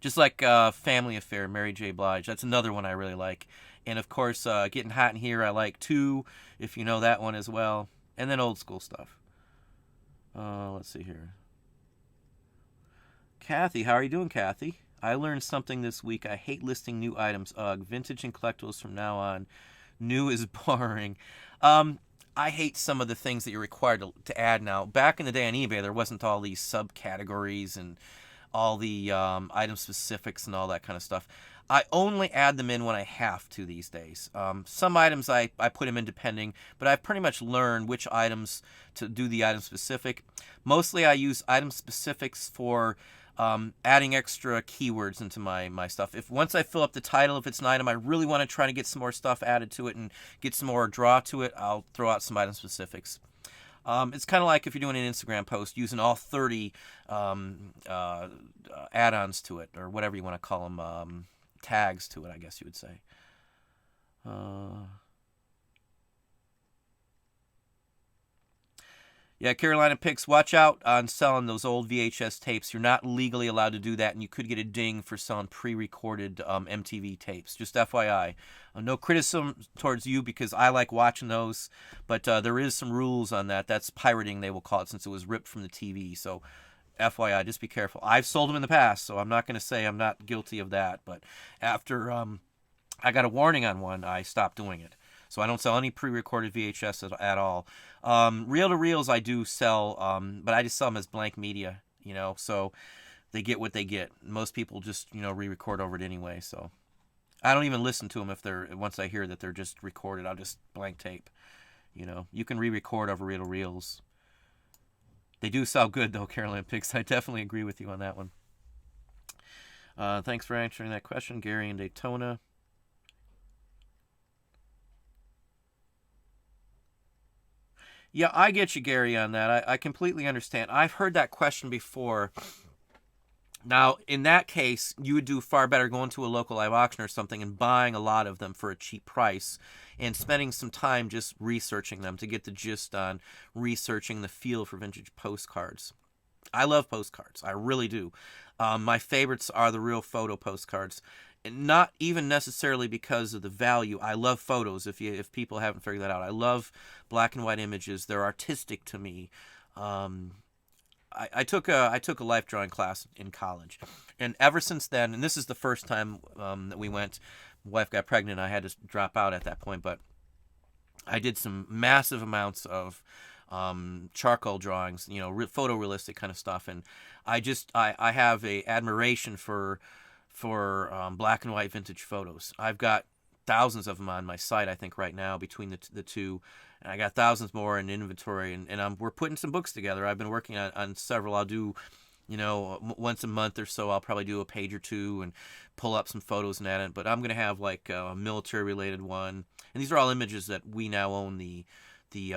Just like Family Affair, Mary J. Blige. That's another one I really like. And of course, Getting Hot in Here, I like too, if you know that one as well. And then old school stuff. Let's see here. Kathy, how are you doing, Kathy? I learned something this week. I hate listing new items. Ugh, vintage and collectibles from now on. New is boring. I hate some of the things that you're required to add now. Back in the day on eBay, there wasn't all these subcategories and all the item specifics and all that kind of stuff. I only add them in when I have to these days. Some items I put them in depending, but I've pretty much learned which items to do the item specific. Mostly I use item specifics for adding extra keywords into my stuff. Once I fill up the title, if it's an item I really want to try to get some more stuff added to it and get some more draw to it, I'll throw out some item specifics. It's kind of like if you're doing an Instagram post using all 30 add-ons to it, or whatever you want to call them, tags to it, I guess you would say. Yeah, Carolina Picks, watch out on selling those old VHS tapes. You're not legally allowed to do that, and you could get a ding for selling pre-recorded MTV tapes. Just FYI. No criticism towards you because I like watching those, but there is some rules on that. That's pirating, they will call it, since it was ripped from the TV. So FYI, just be careful. I've sold them in the past, so I'm not going to say I'm not guilty of that. But after I got a warning on one, I stopped doing it. So I don't sell any pre-recorded VHS at all. Reel-to-reels I do sell, but I just sell them as blank media, so they get what they get. Most people just, re-record over it anyway, so I don't even listen to them once I hear that they're just recorded. I'll just blank tape, You can re-record over reel-to-reels. They do sell good, though, Carolina Picks. I definitely agree with you on that one. Thanks for answering that question, Gary in Daytona. Yeah, I get you, Gary, on that. I completely understand. I've heard that question before. Now, in that case, you would do far better going to a local live auction or something and buying a lot of them for a cheap price and spending some time just researching them to get the gist on researching the feel for vintage postcards. I love postcards. I really do. My favorites are the real photo postcards. Not even necessarily because of the value. I love photos. If people haven't figured that out, I love black and white images. They're artistic to me. I took a life drawing class in college, and ever since then, and this is the first time that we went. My wife got pregnant. I had to drop out at that point, but I did some massive amounts of charcoal drawings, photorealistic kind of stuff, and I have a admiration for black and white vintage photos. I've got thousands of them on my site, I think, right now between the two. And I got thousands more in inventory, and we're putting some books together. I've been working on several. I'll do, once a month or so, I'll probably do a page or two and pull up some photos and add it. But I'm going to have like a military-related one. And these are all images that we now own the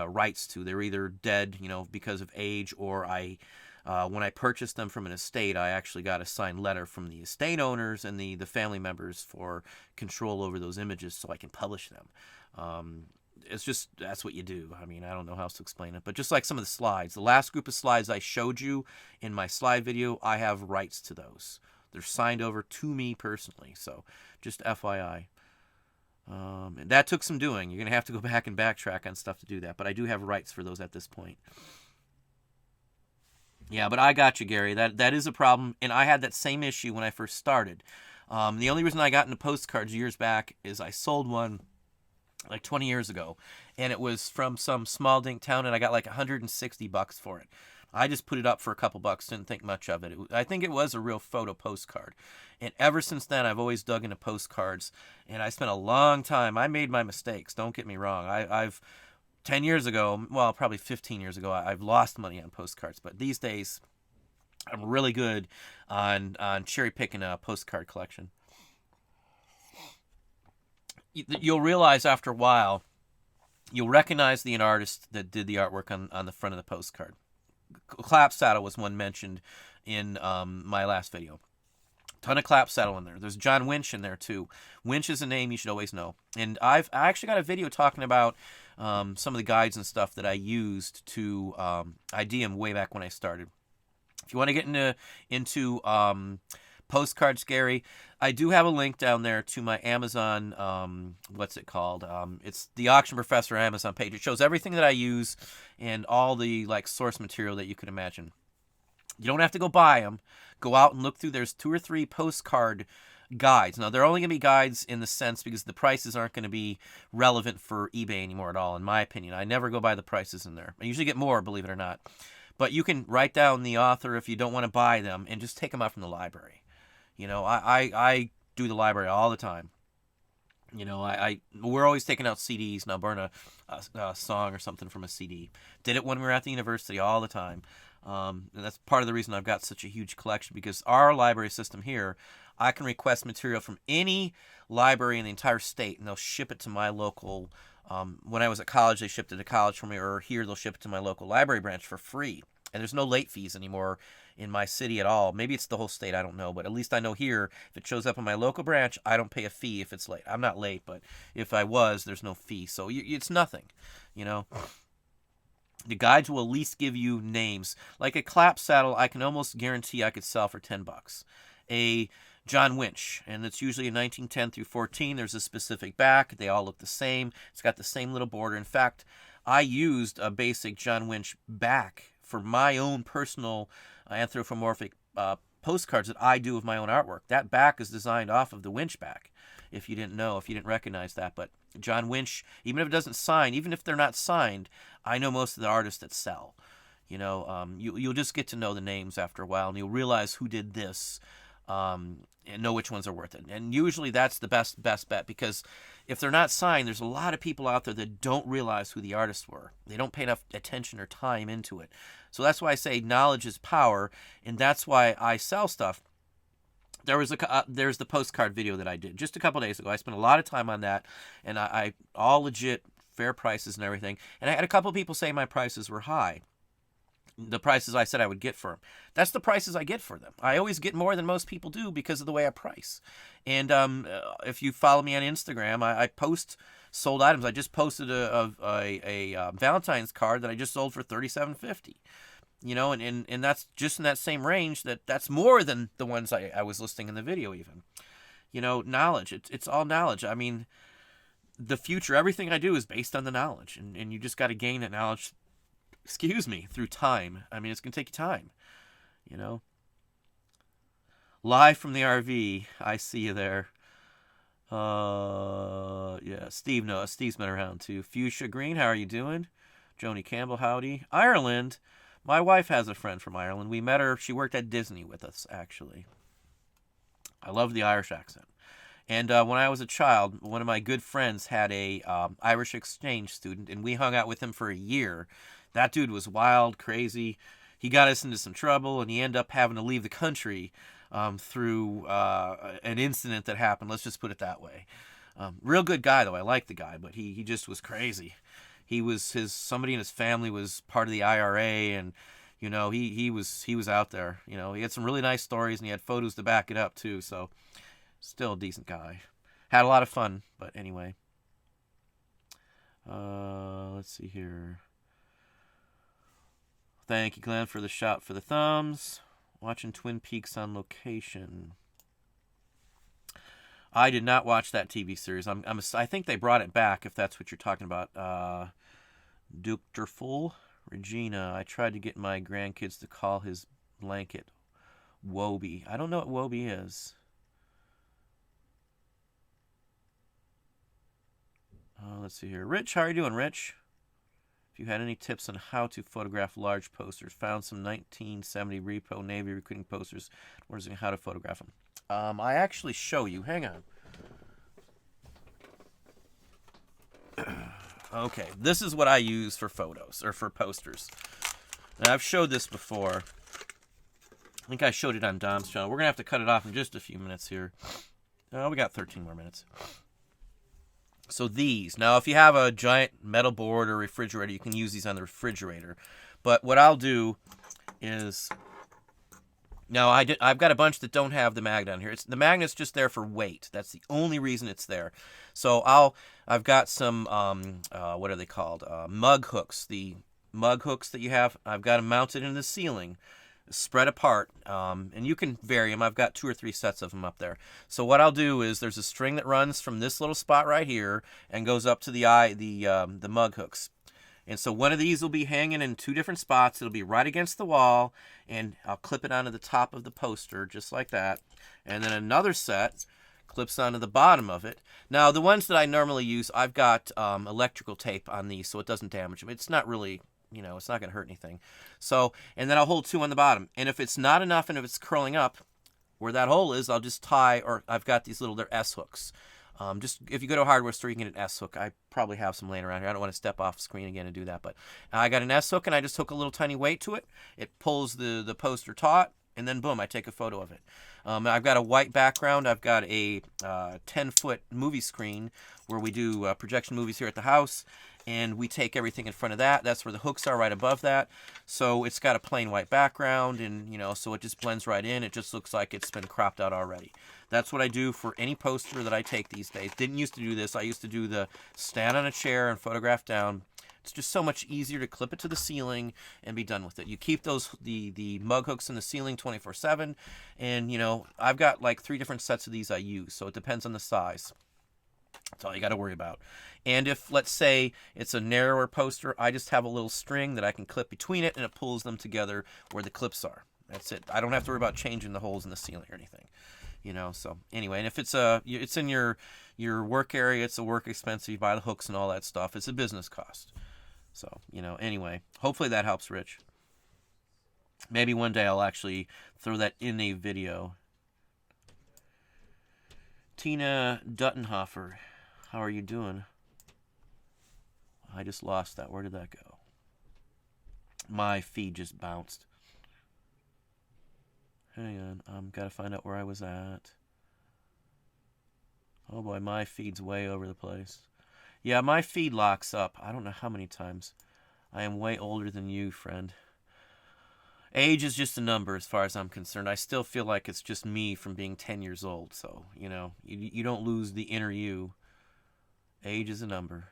rights to. They're either dead, because of age, or when I purchased them from an estate, I actually got a signed letter from the estate owners and the family members for control over those images so I can publish them. It's just, that's what you do. I mean, I don't know how else to explain it. But just like some of the slides, the last group of slides I showed you in my slide video, I have rights to those. They're signed over to me personally. So just FYI. And that took some doing. You're going to have to go back and backtrack on stuff to do that. But I do have rights for those at this point. Yeah, but I got you, Gary. That is a problem, and I had that same issue when I first started. The only reason I got into postcards years back is I sold one like 20 years ago, and it was from some small dink town, and I got like $160 for it. I just put it up for a couple bucks, didn't think much of it. I think it was a real photo postcard, and ever since then, I've always dug into postcards, and I spent a long time. I made my mistakes. Don't get me wrong. I've 10 years ago, well, probably 15 years ago, I've lost money on postcards. But these days, I'm really good on cherry picking a postcard collection. You'll realize after a while, you'll recognize the artist that did the artwork on the front of the postcard. Clap Saddle was one mentioned in my last video. Ton of Clap Saddle in there. There's John Winch in there too. Winch is a name you should always know. And I actually got a video talking about some of the guides and stuff that I used to ID them way back when I started. If you want to get into postcards, Gary, I do have a link down there to my Amazon, what's it called? It's the Auction Professor Amazon page. It shows everything that I use and all the like source material that you could imagine. You don't have to go buy them. Go out and look through. There's 2 or 3 postcard guides. Now, they're only going to be guides in the sense because the prices aren't going to be relevant for eBay anymore at all, in my opinion. I never go by the prices in there. I usually get more, believe it or not. But you can write down the author if you don't want to buy them and just take them out from the library. You know, I do the library all the time. You know, we're always taking out CDs, and I'll burn a song or something from a CD. Did it when we were at the university all the time. And that's part of the reason I've got such a huge collection, because our library system here, I can request material from any library in the entire state, and they'll ship it to my local. When I was at college, they shipped it to college for me, or here they'll ship it to my local library branch for free. And there's no late fees anymore in my city at all. Maybe it's the whole state, I don't know. But at least I know here, if it shows up in my local branch, I don't pay a fee if it's late. I'm not late, but if I was, there's no fee. So it's nothing, you know. The guides will at least give you names. Like a Clap Saddle, I can almost guarantee I could sell for $10. A John Winch, and it's usually a 1910 through 14. There's a specific back. They all look the same. It's got the same little border. In fact, I used a basic John Winch back for my own personal anthropomorphic postcards that I do of my own artwork. That back is designed off of the Winch back, if you didn't know, if you didn't recognize that. But John Winch, even if it doesn't sign, even if they're not signed, I know most of the artists that sell. You know, you'll just get to know the names after a while, and you'll realize who did this, and know which ones are worth it. And usually that's the best bet, because if they're not signed, there's a lot of people out there that don't realize who the artists were. They don't pay enough attention or time into it. So that's why I say knowledge is power, and that's why I sell stuff. There's the postcard video that I did just a couple days ago. I spent a lot of time on that, and I all legit, fair prices and everything. And I had a couple of people say my prices were high. The prices I said I would get for them. That's the prices I get for them. I always get more than most people do because of the way I price. And if you follow me on Instagram, I post sold items. I just posted a Valentine's card that I just sold for $37.50. You know, and that's just in that same range. That's more than the ones I was listing in the video even. You know, knowledge. It's all knowledge. I mean, the future, everything I do is based on the knowledge. And you just got to gain that knowledge, through time. I mean, it's going to take you time, you know. Live from the RV. I see you there. Yeah, Steve, no, Steve's been around too. Fuchsia Green, how are you doing? Joni Campbell, howdy. Ireland. My wife has a friend from Ireland. We met her. She worked at Disney with us, actually. I love the Irish accent. And when I was a child, one of my good friends had a Irish exchange student, and we hung out with him for a year. That dude was wild, crazy. He got us into some trouble, and he ended up having to leave the country through an incident that happened. Let's just put it that way. Real good guy, though. I like the guy, but he just was crazy. Somebody in his family was part of the IRA, and you know he was out there. You know, he had some really nice stories, and he had photos to back it up too. So, still a decent guy. Had a lot of fun, but anyway. Let's see here. Thank you, Glenn, for the shout for the thumbs. Watching Twin Peaks on location. I did not watch that TV series. I think they brought it back, if that's what you're talking about. Duchterful, Regina. I tried to get my grandkids to call his blanket Wobie. I don't know what Wobie is. Let's see here. Rich, how are you doing, Rich? If you had any tips on how to photograph large posters, found some 1970 repo Navy recruiting posters. Wondering how to photograph them. I actually show you. Hang on. Okay, this is what I use for photos, or for posters. And I've showed this before. I think I showed it on Dom's channel. We're going to have to cut it off in just a few minutes here. Oh, we got 13 more minutes. So these. Now, if you have a giant metal board or refrigerator, you can use these on the refrigerator. But what I'll do is... Now, I've got a bunch that don't have the magnet on here. The magnet's just there for weight. That's the only reason it's there. So I've got some, what are they called? Mug hooks. The mug hooks that you have, I've got them mounted in the ceiling, spread apart, and you can vary them. I've got 2 or 3 sets of them up there. So what I'll do is there's a string that runs from this little spot right here and goes up to the mug hooks. And so one of these will be hanging in 2 different spots. It'll be right against the wall, and I'll clip it onto the top of the poster just like that. And then another set clips onto the bottom of it. Now, the ones that I normally use, I've got electrical tape on these so it doesn't damage them. It's not really, it's not going to hurt anything. So, and then I'll hold 2 on the bottom. And if it's not enough and if it's curling up, where that hole is, I'll just tie, or I've got these they're S hooks. Just if you go to a hardware store, you can get an S hook. I probably have some laying around here. I don't want to step off screen again and do that, but I got an S hook, and I just hook a little tiny weight to it. It pulls the poster taut, and then boom, I take a photo of it. I've got a white background. I've got a 10-foot movie screen where we do projection movies here at the house, and we take everything in front of that. That's where the hooks are, right above that. So it's got a plain white background, and so it just blends right in. It just looks like it's been cropped out already. That's what I do for any poster that I take these days. Didn't used to do this. I used to do the stand on a chair and photograph down. It's just so much easier to clip it to the ceiling and be done with it. You keep the mug hooks in the ceiling 24/7, and I've got like 3 different sets of these I use, so it depends on the size. That's all you got to worry about. And if, let's say, it's a narrower poster, I just have a little string that I can clip between it, and it pulls them together where the clips are. That's it. I don't have to worry about changing the holes in the ceiling or anything. So anyway, and if it's in your work area, it's a work expense. You buy the hooks and all that stuff. It's a business cost. So, anyway, hopefully that helps, Rich. Maybe one day I'll actually throw that in a video. Tina Duttenhofer, how are you doing? I just lost that. Where did that go? My feed just bounced. Hang on, got to find out where I was at. Oh boy, my feed's way over the place. Yeah, my feed locks up. I don't know how many times. I am way older than you, friend. Age is just a number as far as I'm concerned. I still feel like it's just me from being 10 years old. So, you don't lose the inner you. Age is a number.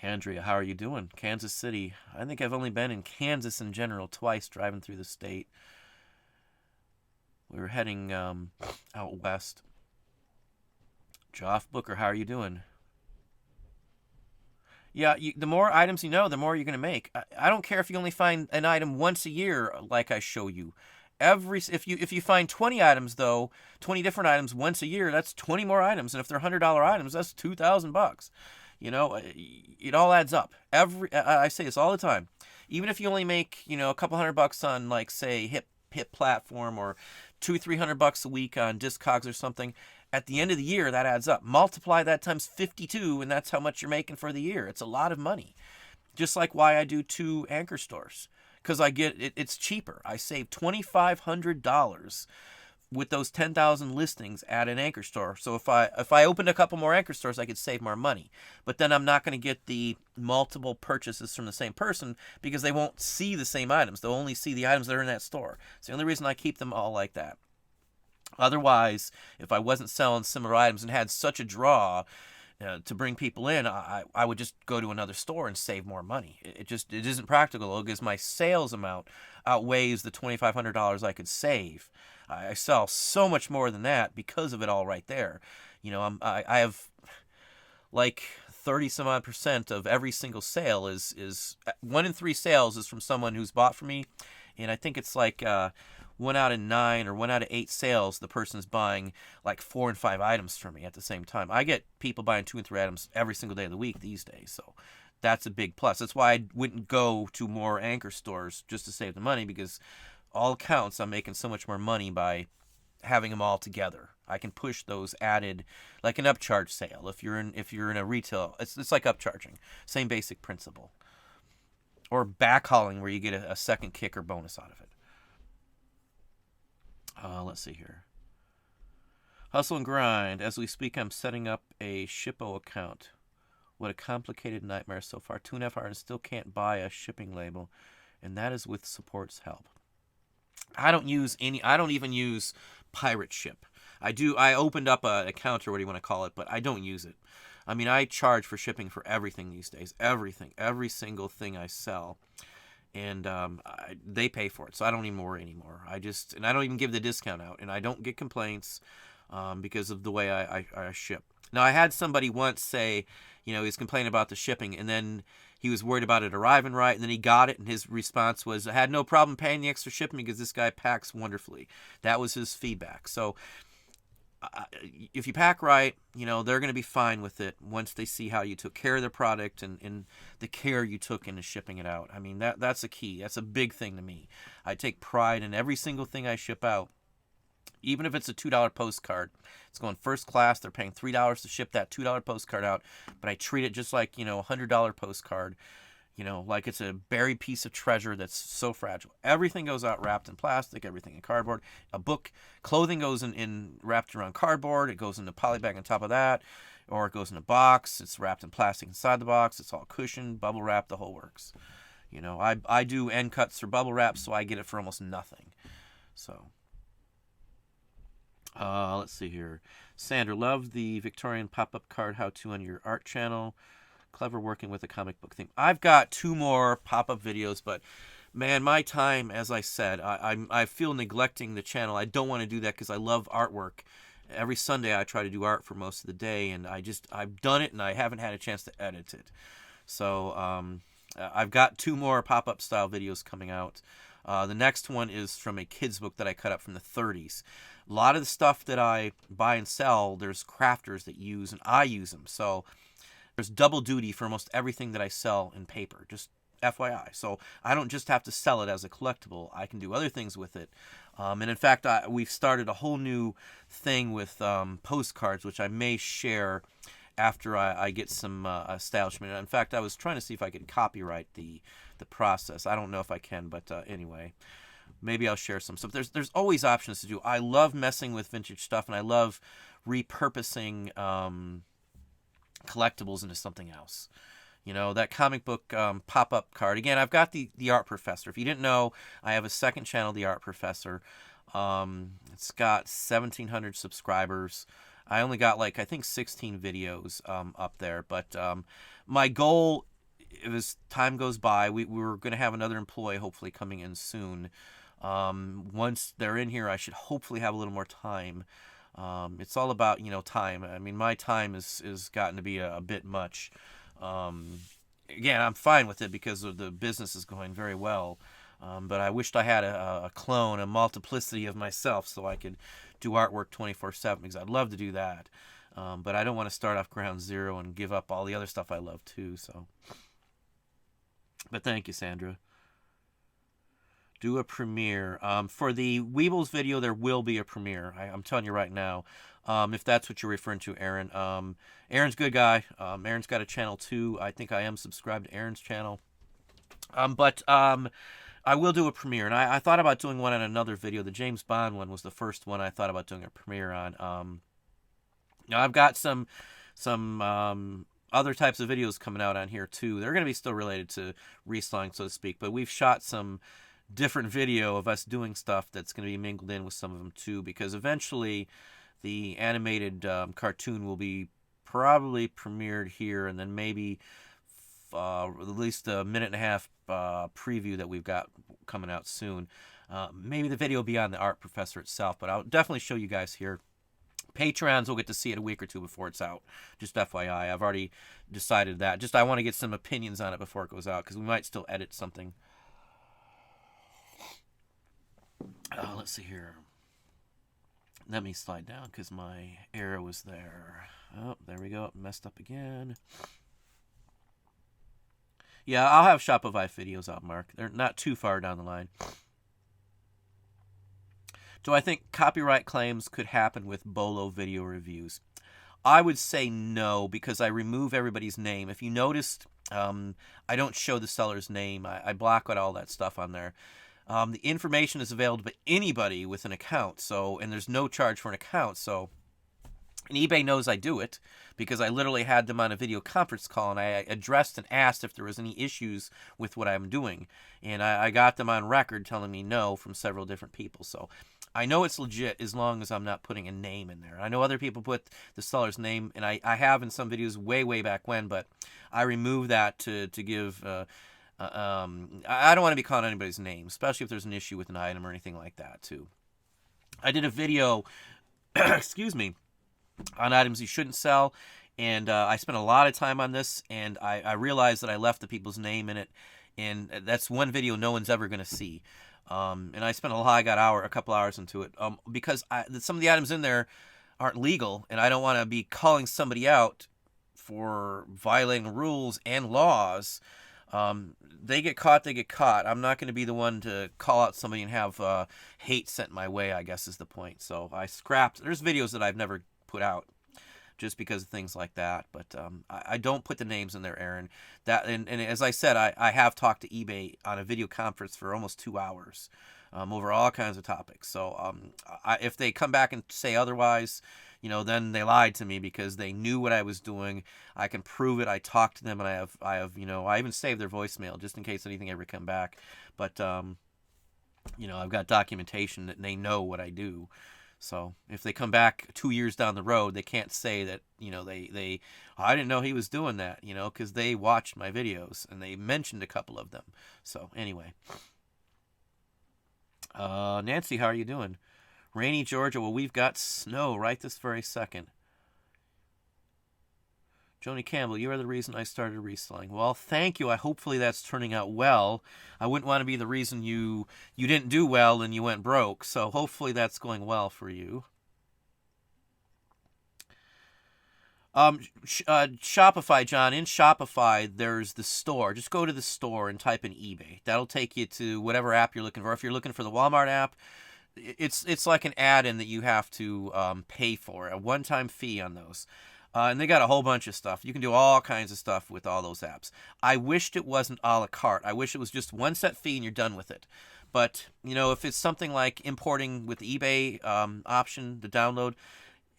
Andrea, how are you doing? Kansas City. I think I've only been in Kansas in general twice driving through the state. We were heading out west. Joff Booker, how are you doing? Yeah, the more items you know, the more you're going to make. I don't care if you only find an item once a year like I show you. If you find 20 items, though, 20 different items once a year, that's 20 more items. And if they're $100 items, that's $2,000. It all adds up. I say this all the time. Even if you only make, a couple $100 on, like, say, hip platform, or $200-300 a week on Discogs or something, at the end of the year, that adds up. Multiply that times 52, and that's how much you're making for the year. It's a lot of money. Just like why I do 2 anchor stores, because it's cheaper. I save $2,500 with those 10,000 listings at an anchor store. So if I opened a couple more anchor stores, I could save more money. But then I'm not going to get the multiple purchases from the same person, because they won't see the same items. They'll only see the items that are in that store. It's the only reason I keep them all like that. Otherwise, if I wasn't selling similar items and had such a draw to bring people in, I would just go to another store and save more money. It isn't practical, because my sales amount outweighs the $2,500 I could save. I sell so much more than that because of it all right there. I have like 30 some odd % of every single sale is 1 in 3 sales is from someone who's bought from me, and I think it's like 1 out of 9 or 1 out of 8 sales, the person's buying like 4 and 5 items from me at the same time. I get people buying 2 and 3 items every single day of the week these days, so that's a big plus. That's why I wouldn't go to more anchor stores just to save the money, because all accounts I'm making so much more money by having them all together. I can push those added, like an upcharge sale. If you're in a retail, it's like upcharging, same basic principle. Or backhauling, where you get a second kick or bonus out of it. Let's see here. Hustle and grind. As we speak, I'm setting up a Shippo account. What a complicated nightmare so far. 2.5 hours and still can't buy a shipping label, and that is with support's help. I don't even use Pirate Ship. I opened up an account, or what do you want to call it, but I don't use it. I mean, I charge for shipping for everything these days. Everything. Every single thing I sell. And they pay for it, so I don't even worry anymore. And I don't even give the discount out, and I don't get complaints because of the way I ship. Now, I had somebody once say, he's complaining about the shipping, and then he was worried about it arriving right, and then he got it, and his response was, I had no problem paying the extra shipping because this guy packs wonderfully. That was his feedback. So if you pack right, they're going to be fine with it once they see how you took care of their product and the care you took into shipping it out. I mean, that's a key. That's a big thing to me. I take pride in every single thing I ship out. Even if it's a $2 postcard, it's going first class. They're paying $3 to ship that $2 postcard out, but I treat it just like, a $100 postcard, like it's a buried piece of treasure that's so fragile. Everything goes out wrapped in plastic, everything in cardboard. A book, clothing goes in wrapped around cardboard. It goes in a poly bag on top of that, or it goes in a box. It's wrapped in plastic inside the box. It's all cushioned, bubble wrap, the whole works. I do end cuts or bubble wrap, so I get it for almost nothing. So. Let's see here. Sandra, love the Victorian pop-up card how-to on your art channel. Clever working with a comic book theme. I've got 2 more pop-up videos, but man, my time, as I said, I feel neglecting the channel. I don't want to do that because I love artwork. Every Sunday I try to do art for most of the day, and I've done it, and I haven't had a chance to edit it. So I've got 2 more pop-up style videos coming out. The next one is from a kid's book that I cut up from the 30s. A lot of the stuff that I buy and sell, there's crafters that use, and I use them. So there's double duty for almost everything that I sell in paper, just FYI. So I don't just have to sell it as a collectible. I can do other things with it. And in fact, we've started a whole new thing with postcards, which I may share after I get some establishment. In fact, I was trying to see if I could copyright the process. I don't know if I can, but anyway, maybe I'll share some stuff. There's always options to do. I love messing with vintage stuff, and I love repurposing collectibles into something else. That comic book pop-up card. Again, I've got the Art Professor. If you didn't know, I have a second channel, the Art Professor. It's got 1,700 subscribers. I only got I think 16 videos up there. But my goal, as time goes by, we're going to have another employee hopefully coming in soon. Once they're in here, I should hopefully have a little more time. It's all about, time. I mean, my time is gotten to be a bit much. Again, I'm fine with it because the business is going very well. But I wished I had a clone, a multiplicity of myself, so I could do artwork 24/7, because I'd love to do that. But I don't want to start off ground zero and give up all the other stuff I love too. So, but thank you, Sandra. Do a premiere. For the Weebles video, there will be a premiere. I'm telling you right now. If that's what you're referring to, Aaron. Aaron's a good guy. Aaron's got a channel too. I think I am subscribed to Aaron's channel. But I will do a premiere, and I thought about doing one on another video. The James Bond one was the first one I thought about doing a premiere on. Now I've got some other types of videos coming out on here too. They're going to be still related to reselling, so to speak, but we've shot some different video of us doing stuff that's going to be mingled in with some of them too, because eventually the animated cartoon will be probably premiered here, and then maybe at least a minute and a half preview that we've got coming out soon. Maybe the video will be on the Art Professor itself, but I'll definitely show you guys here. Patrons will get to see it a week or two before it's out. Just FYI, I've already decided that. Just I want to get some opinions on it before it goes out, because we might still edit something. Let's see here. Let me slide down because my arrow was there. Oh, there we go. Messed up again. Yeah, I'll have Shopify videos out, Mark. They're not too far down the line. Do I think copyright claims could happen with Bolo video reviews? I would say no, because I remove everybody's name. If you noticed, I don't show the seller's name. I block out all that stuff on there. The information is available to anybody with an account, and there's no charge for an account. So, and eBay knows I do it because I literally had them on a video conference call, and I addressed and asked if there was any issues with what I'm doing. And I got them on record telling me no from several different people. So I know it's legit as long as I'm not putting a name in there. I know other people put the seller's name, and I have in some videos way back when, but I removed that to give... I don't want to be calling anybody's name, especially if there's an issue with an item or anything like that, too. I did a video, excuse me, on items you shouldn't sell, and I spent a lot of time on this, and I realized that I left the people's name in it, and that's one video no one's ever going to see. And I spent I got a couple hours into it, because some of the items in there aren't legal, and I don't want to be calling somebody out for violating rules and laws. They get caught, they get caught. I'm not going to be the one to call out somebody and have hate sent my way, I guess is the point. So I scrapped. There's videos that I've never put out just because of things like that. But I don't put the names in there, Aaron. And as I said, I have talked to eBay on a video conference for almost 2 hours over all kinds of topics. So if they come back and say otherwise, then they lied to me because they knew what I was doing. I can prove it. I talked to them, and I have, I even saved their voicemail just in case anything ever come back. But, I've got documentation that they know what I do. So if they come back 2 years down the road, they can't say that, I didn't know he was doing that, because they watched my videos and they mentioned a couple of them. So anyway, Nancy, how are you doing? Rainy Georgia. Well, we've got snow right this very second. Joni Campbell, you are the reason I started reselling. Well, thank you. Hopefully that's turning out well. I wouldn't want to be the reason you didn't do well and you went broke. So hopefully that's going well for you. Shopify, John. In Shopify, there's the store. Just go to the store and type in eBay. That'll take you to whatever app you're looking for. If you're looking for the Walmart app, it's like an add-in that you have to pay for, a one-time fee on those. And they got a whole bunch of stuff. You can do all kinds of stuff with all those apps. I wished it wasn't a la carte. I wish it was just one set fee and you're done with it. But, if it's something like importing with the eBay option, the download,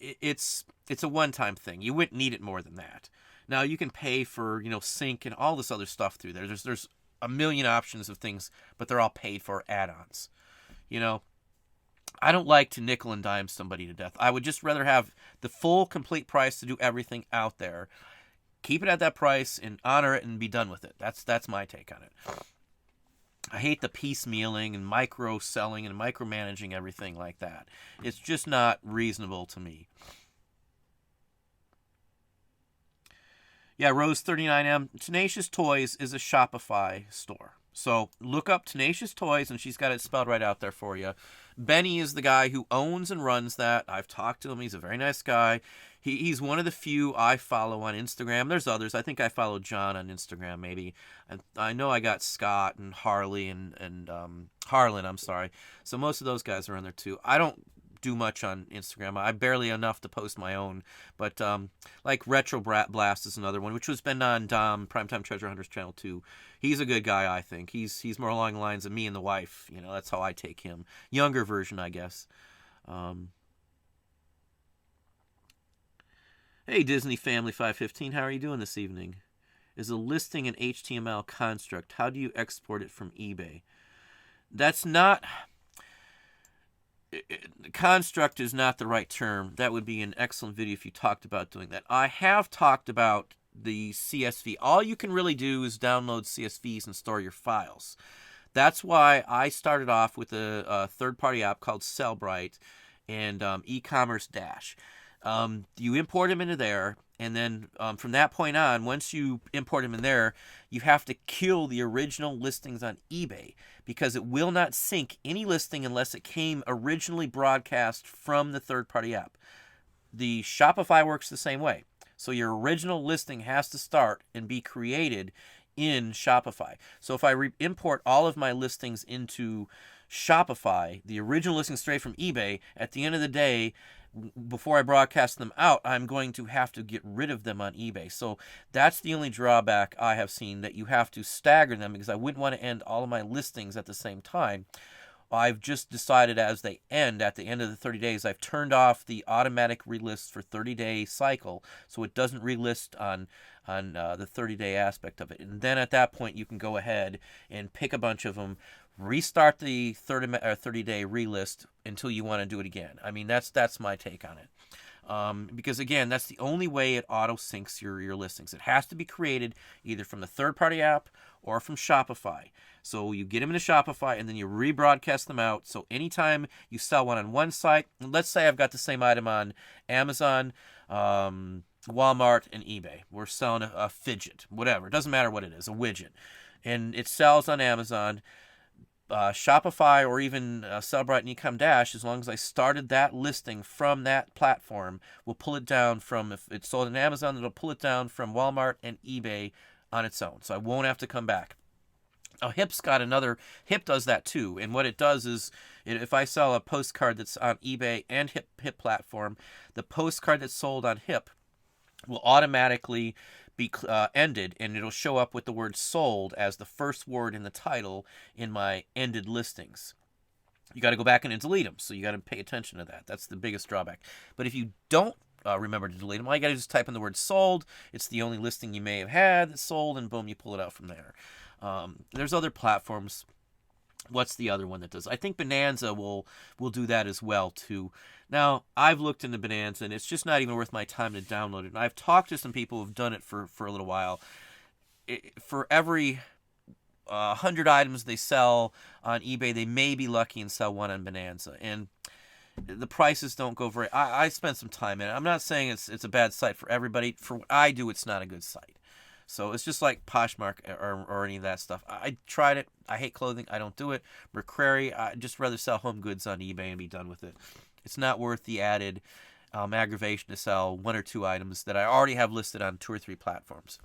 it's a one-time thing. You wouldn't need it more than that. Now, you can pay for, sync and all this other stuff through there. There's a million options of things, but they're all paid for add-ons. I don't like to nickel and dime somebody to death. I would just rather have the full, complete price to do everything out there. Keep it at that price and honor it and be done with it. That's my take on it. I hate the piecemealing and micro-selling and micromanaging everything like that. It's just not reasonable to me. Yeah, Rose39M. Tenacious Toys is a Shopify store. So look up Tenacious Toys, and she's got it spelled right out there for you. Benny is the guy who owns and runs that. I've talked to him. He's a very nice guy. He's one of the few I follow on Instagram. There's others. I think I follow John on Instagram, maybe. I know I got Scott and Harley and Harlan, I'm sorry. So most of those guys are on there, too. I don't do much on Instagram. I barely enough to post my own. But like Retro Blast is another one, which has been on Dom, Primetime Treasure Hunters channel, too. He's a good guy, I think. He's more along the lines of me and the wife. That's how I take him. Younger version, I guess. Hey, Disney Family 515, how are you doing this evening? Is a listing an HTML construct? How do you export it from eBay? That's not... Construct is not the right term. That would be an excellent video if you talked about doing that. I have talked about the CSV. All you can really do is download CSVs and store your files. That's why I started off with a third-party app called Sellbrite and e-commerce Dash. You import them into there, and then from that point on, once you import them in there, you have to kill the original listings on eBay because it will not sync any listing unless it came originally broadcast from the third-party app. The Shopify works the same way. So your original listing has to start and be created in Shopify. So if I import all of my listings into Shopify, the original listing straight from eBay, at the end of the day, before I broadcast them out, I'm going to have to get rid of them on eBay. So that's the only drawback I have seen, that you have to stagger them, because I wouldn't want to end all of my listings at the same time. I've just decided as they end, at the end of the 30 days, I've turned off the automatic relist for 30-day cycle, so it doesn't relist on the 30-day aspect of it. And then at that point, you can go ahead and pick a bunch of them, restart the 30-day relist until you want to do it again. I mean, that's my take on it. Because again, that's the only way it auto syncs your listings. It has to be created either from the third-party app or from Shopify. So you get them into Shopify and then you rebroadcast them out. So anytime you sell one on one site, let's say I've got the same item on Amazon, Walmart, and eBay. We're selling a fidget, whatever. It doesn't matter what it is, a widget. And it sells on Amazon. Shopify or even Sellbrite and Ecom Dash, as long as I started that listing from that platform, will pull it down from, if it's sold on Amazon, it'll pull it down from Walmart and eBay on its own. So I won't have to come back. Now, Hip does that too. And what it does is, if I sell a postcard that's on eBay and Hip platform, the postcard that's sold on Hip will automatically be ended, and it'll show up with the word sold as the first word in the title in my ended listings. You got to go back in and delete them, so you got to pay attention to that. That's the biggest drawback. But if you don't remember to delete them, all you got to just type in the word sold. It's the only listing you may have had that's sold, and boom, you pull it out from there. There's other platforms. What's the other one that does? I think Bonanza will do that as well too. Now, I've looked into Bonanza, and it's just not even worth my time to download it. And I've talked to some people who've done it for a little while. For every 100 items they sell on eBay, they may be lucky and sell one on Bonanza. And the prices don't go very... I spent some time in it. I'm not saying it's a bad site for everybody. For what I do, it's not a good site. So it's just like Poshmark or any of that stuff. I tried it. I hate clothing. I don't do it. McCrary, I'd just rather sell home goods on eBay and be done with it. It's not worth the added aggravation to sell one or two items that I already have listed on 2 or 3 platforms.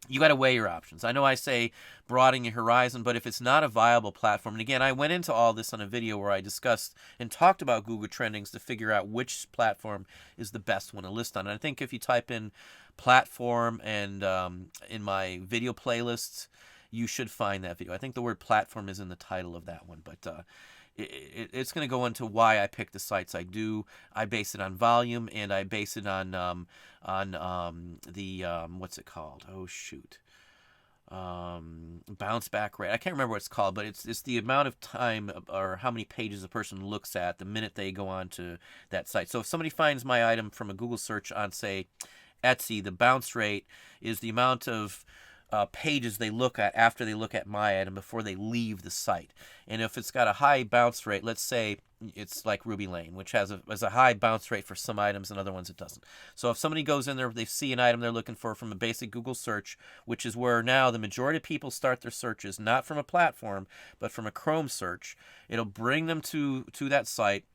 You got to weigh your options. I know I say broaden your horizon, but if it's not a viable platform, and again, I went into all this on a video where I discussed and talked about Google Trendings to figure out which platform is the best one to list on. And I think if you type in platform and in my video playlists, you should find that video. I think the word platform is in the title of that one, but it's going to go into why I pick the sites I do. I base it on volume, and I base it on the what's it called? Oh shoot, bounce back rate. I can't remember what it's called, but it's the amount of time or how many pages a person looks at the minute they go on to that site. So if somebody finds my item from a Google search on, say, Etsy, the bounce rate is the amount of pages they look at after they look at my item before they leave the site. And if it's got a high bounce rate, let's say it's like Ruby Lane, which has a high bounce rate for some items and other ones it doesn't. So if somebody goes in there, they see an item they're looking for from a basic Google search, which is where now the majority of people start their searches, not from a platform, but from a Chrome search, it'll bring them to that site,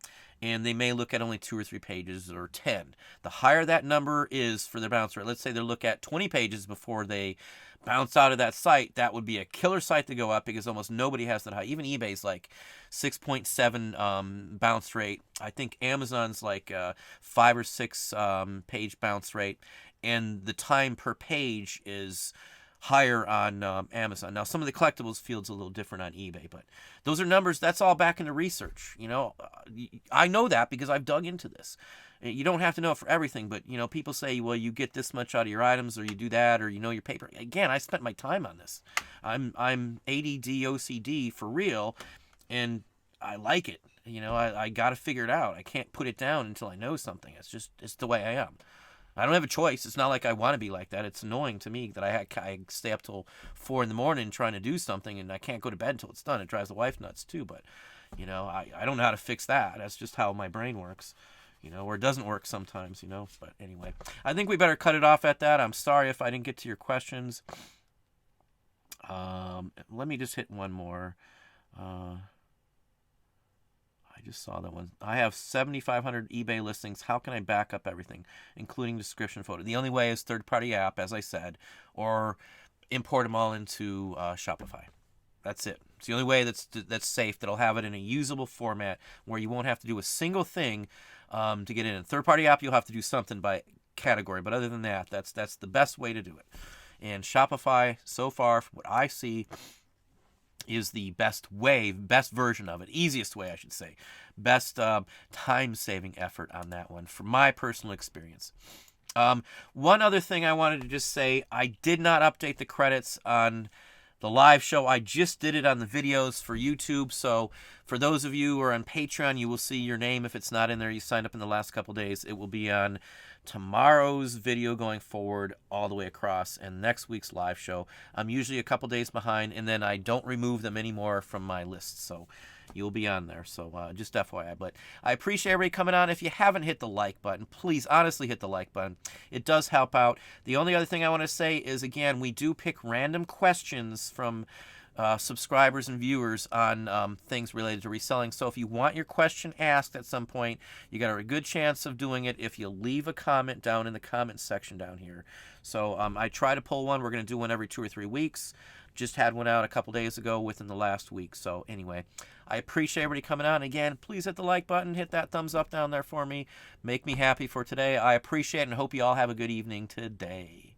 and they may look at only 2 or 3 pages or 10. The higher that number is for their bounce rate, let's say they look at 20 pages before they bounce out of that site, that would be a killer site to go up, because almost nobody has that high. Even eBay's like 6.7 bounce rate. I think Amazon's like 5 or 6 page bounce rate, and the time per page is higher on Amazon. Now, some of the collectibles field's a little different on eBay, but those are numbers. That's all back into research. I know that because I've dug into this. You don't have to know it for everything, but people say, well, you get this much out of your items, or you do that, or your paper. Again, I spent my time on this. I'm ADD OCD for real, and I like it. I got to figure it out. I can't put it down until I know something. It's the way I am. I don't have a choice. It's not like I want to be like that. It's annoying to me that I stay up till 4 a.m. trying to do something, and I can't go to bed until it's done. It drives the wife nuts too, but I don't know how to fix that. That's just how my brain works. Or it doesn't work sometimes, But anyway, I think we better cut it off at that. I'm sorry if I didn't get to your questions. Let me just hit one more. I just saw that one. I have 7,500 eBay listings. How can I back up everything, including description photo? The only way is third-party app, as I said, or import them all into Shopify. That's it. It's the only way that's safe, that'll have it in a usable format where you won't have to do a single thing to get in. Third-party app, you'll have to do something by category, but other than that, that's the best way to do it. And Shopify, so far, from what I see, is the best version of it, easiest way, I should say, best time-saving effort on that one, from my personal experience. One other thing I wanted to just say, I did not update the credits on the live show. I just did it on the videos for YouTube, so for those of you who are on Patreon, you will see your name. If it's not in there, you signed up in the last couple days, it will be on tomorrow's video going forward all the way across, and next week's live show. I'm usually a couple days behind, and then I don't remove them anymore from my list, so you'll be on there. So just FYI. But I appreciate everybody coming on. If you haven't hit the like button, please honestly hit the like button. It does help out. The only other thing I want to say is, again, we do pick random questions from subscribers and viewers on things related to reselling. So if you want your question asked at some point, you got a good chance of doing it if you leave a comment down in the comment section down here. So I try to pull one. We're going to do one every 2 or 3 weeks. Just had one out a couple days ago within the last week. So anyway, I appreciate everybody coming on. Again, please hit the like button. Hit that thumbs up down there for me. Make me happy for today. I appreciate it and hope you all have a good evening today.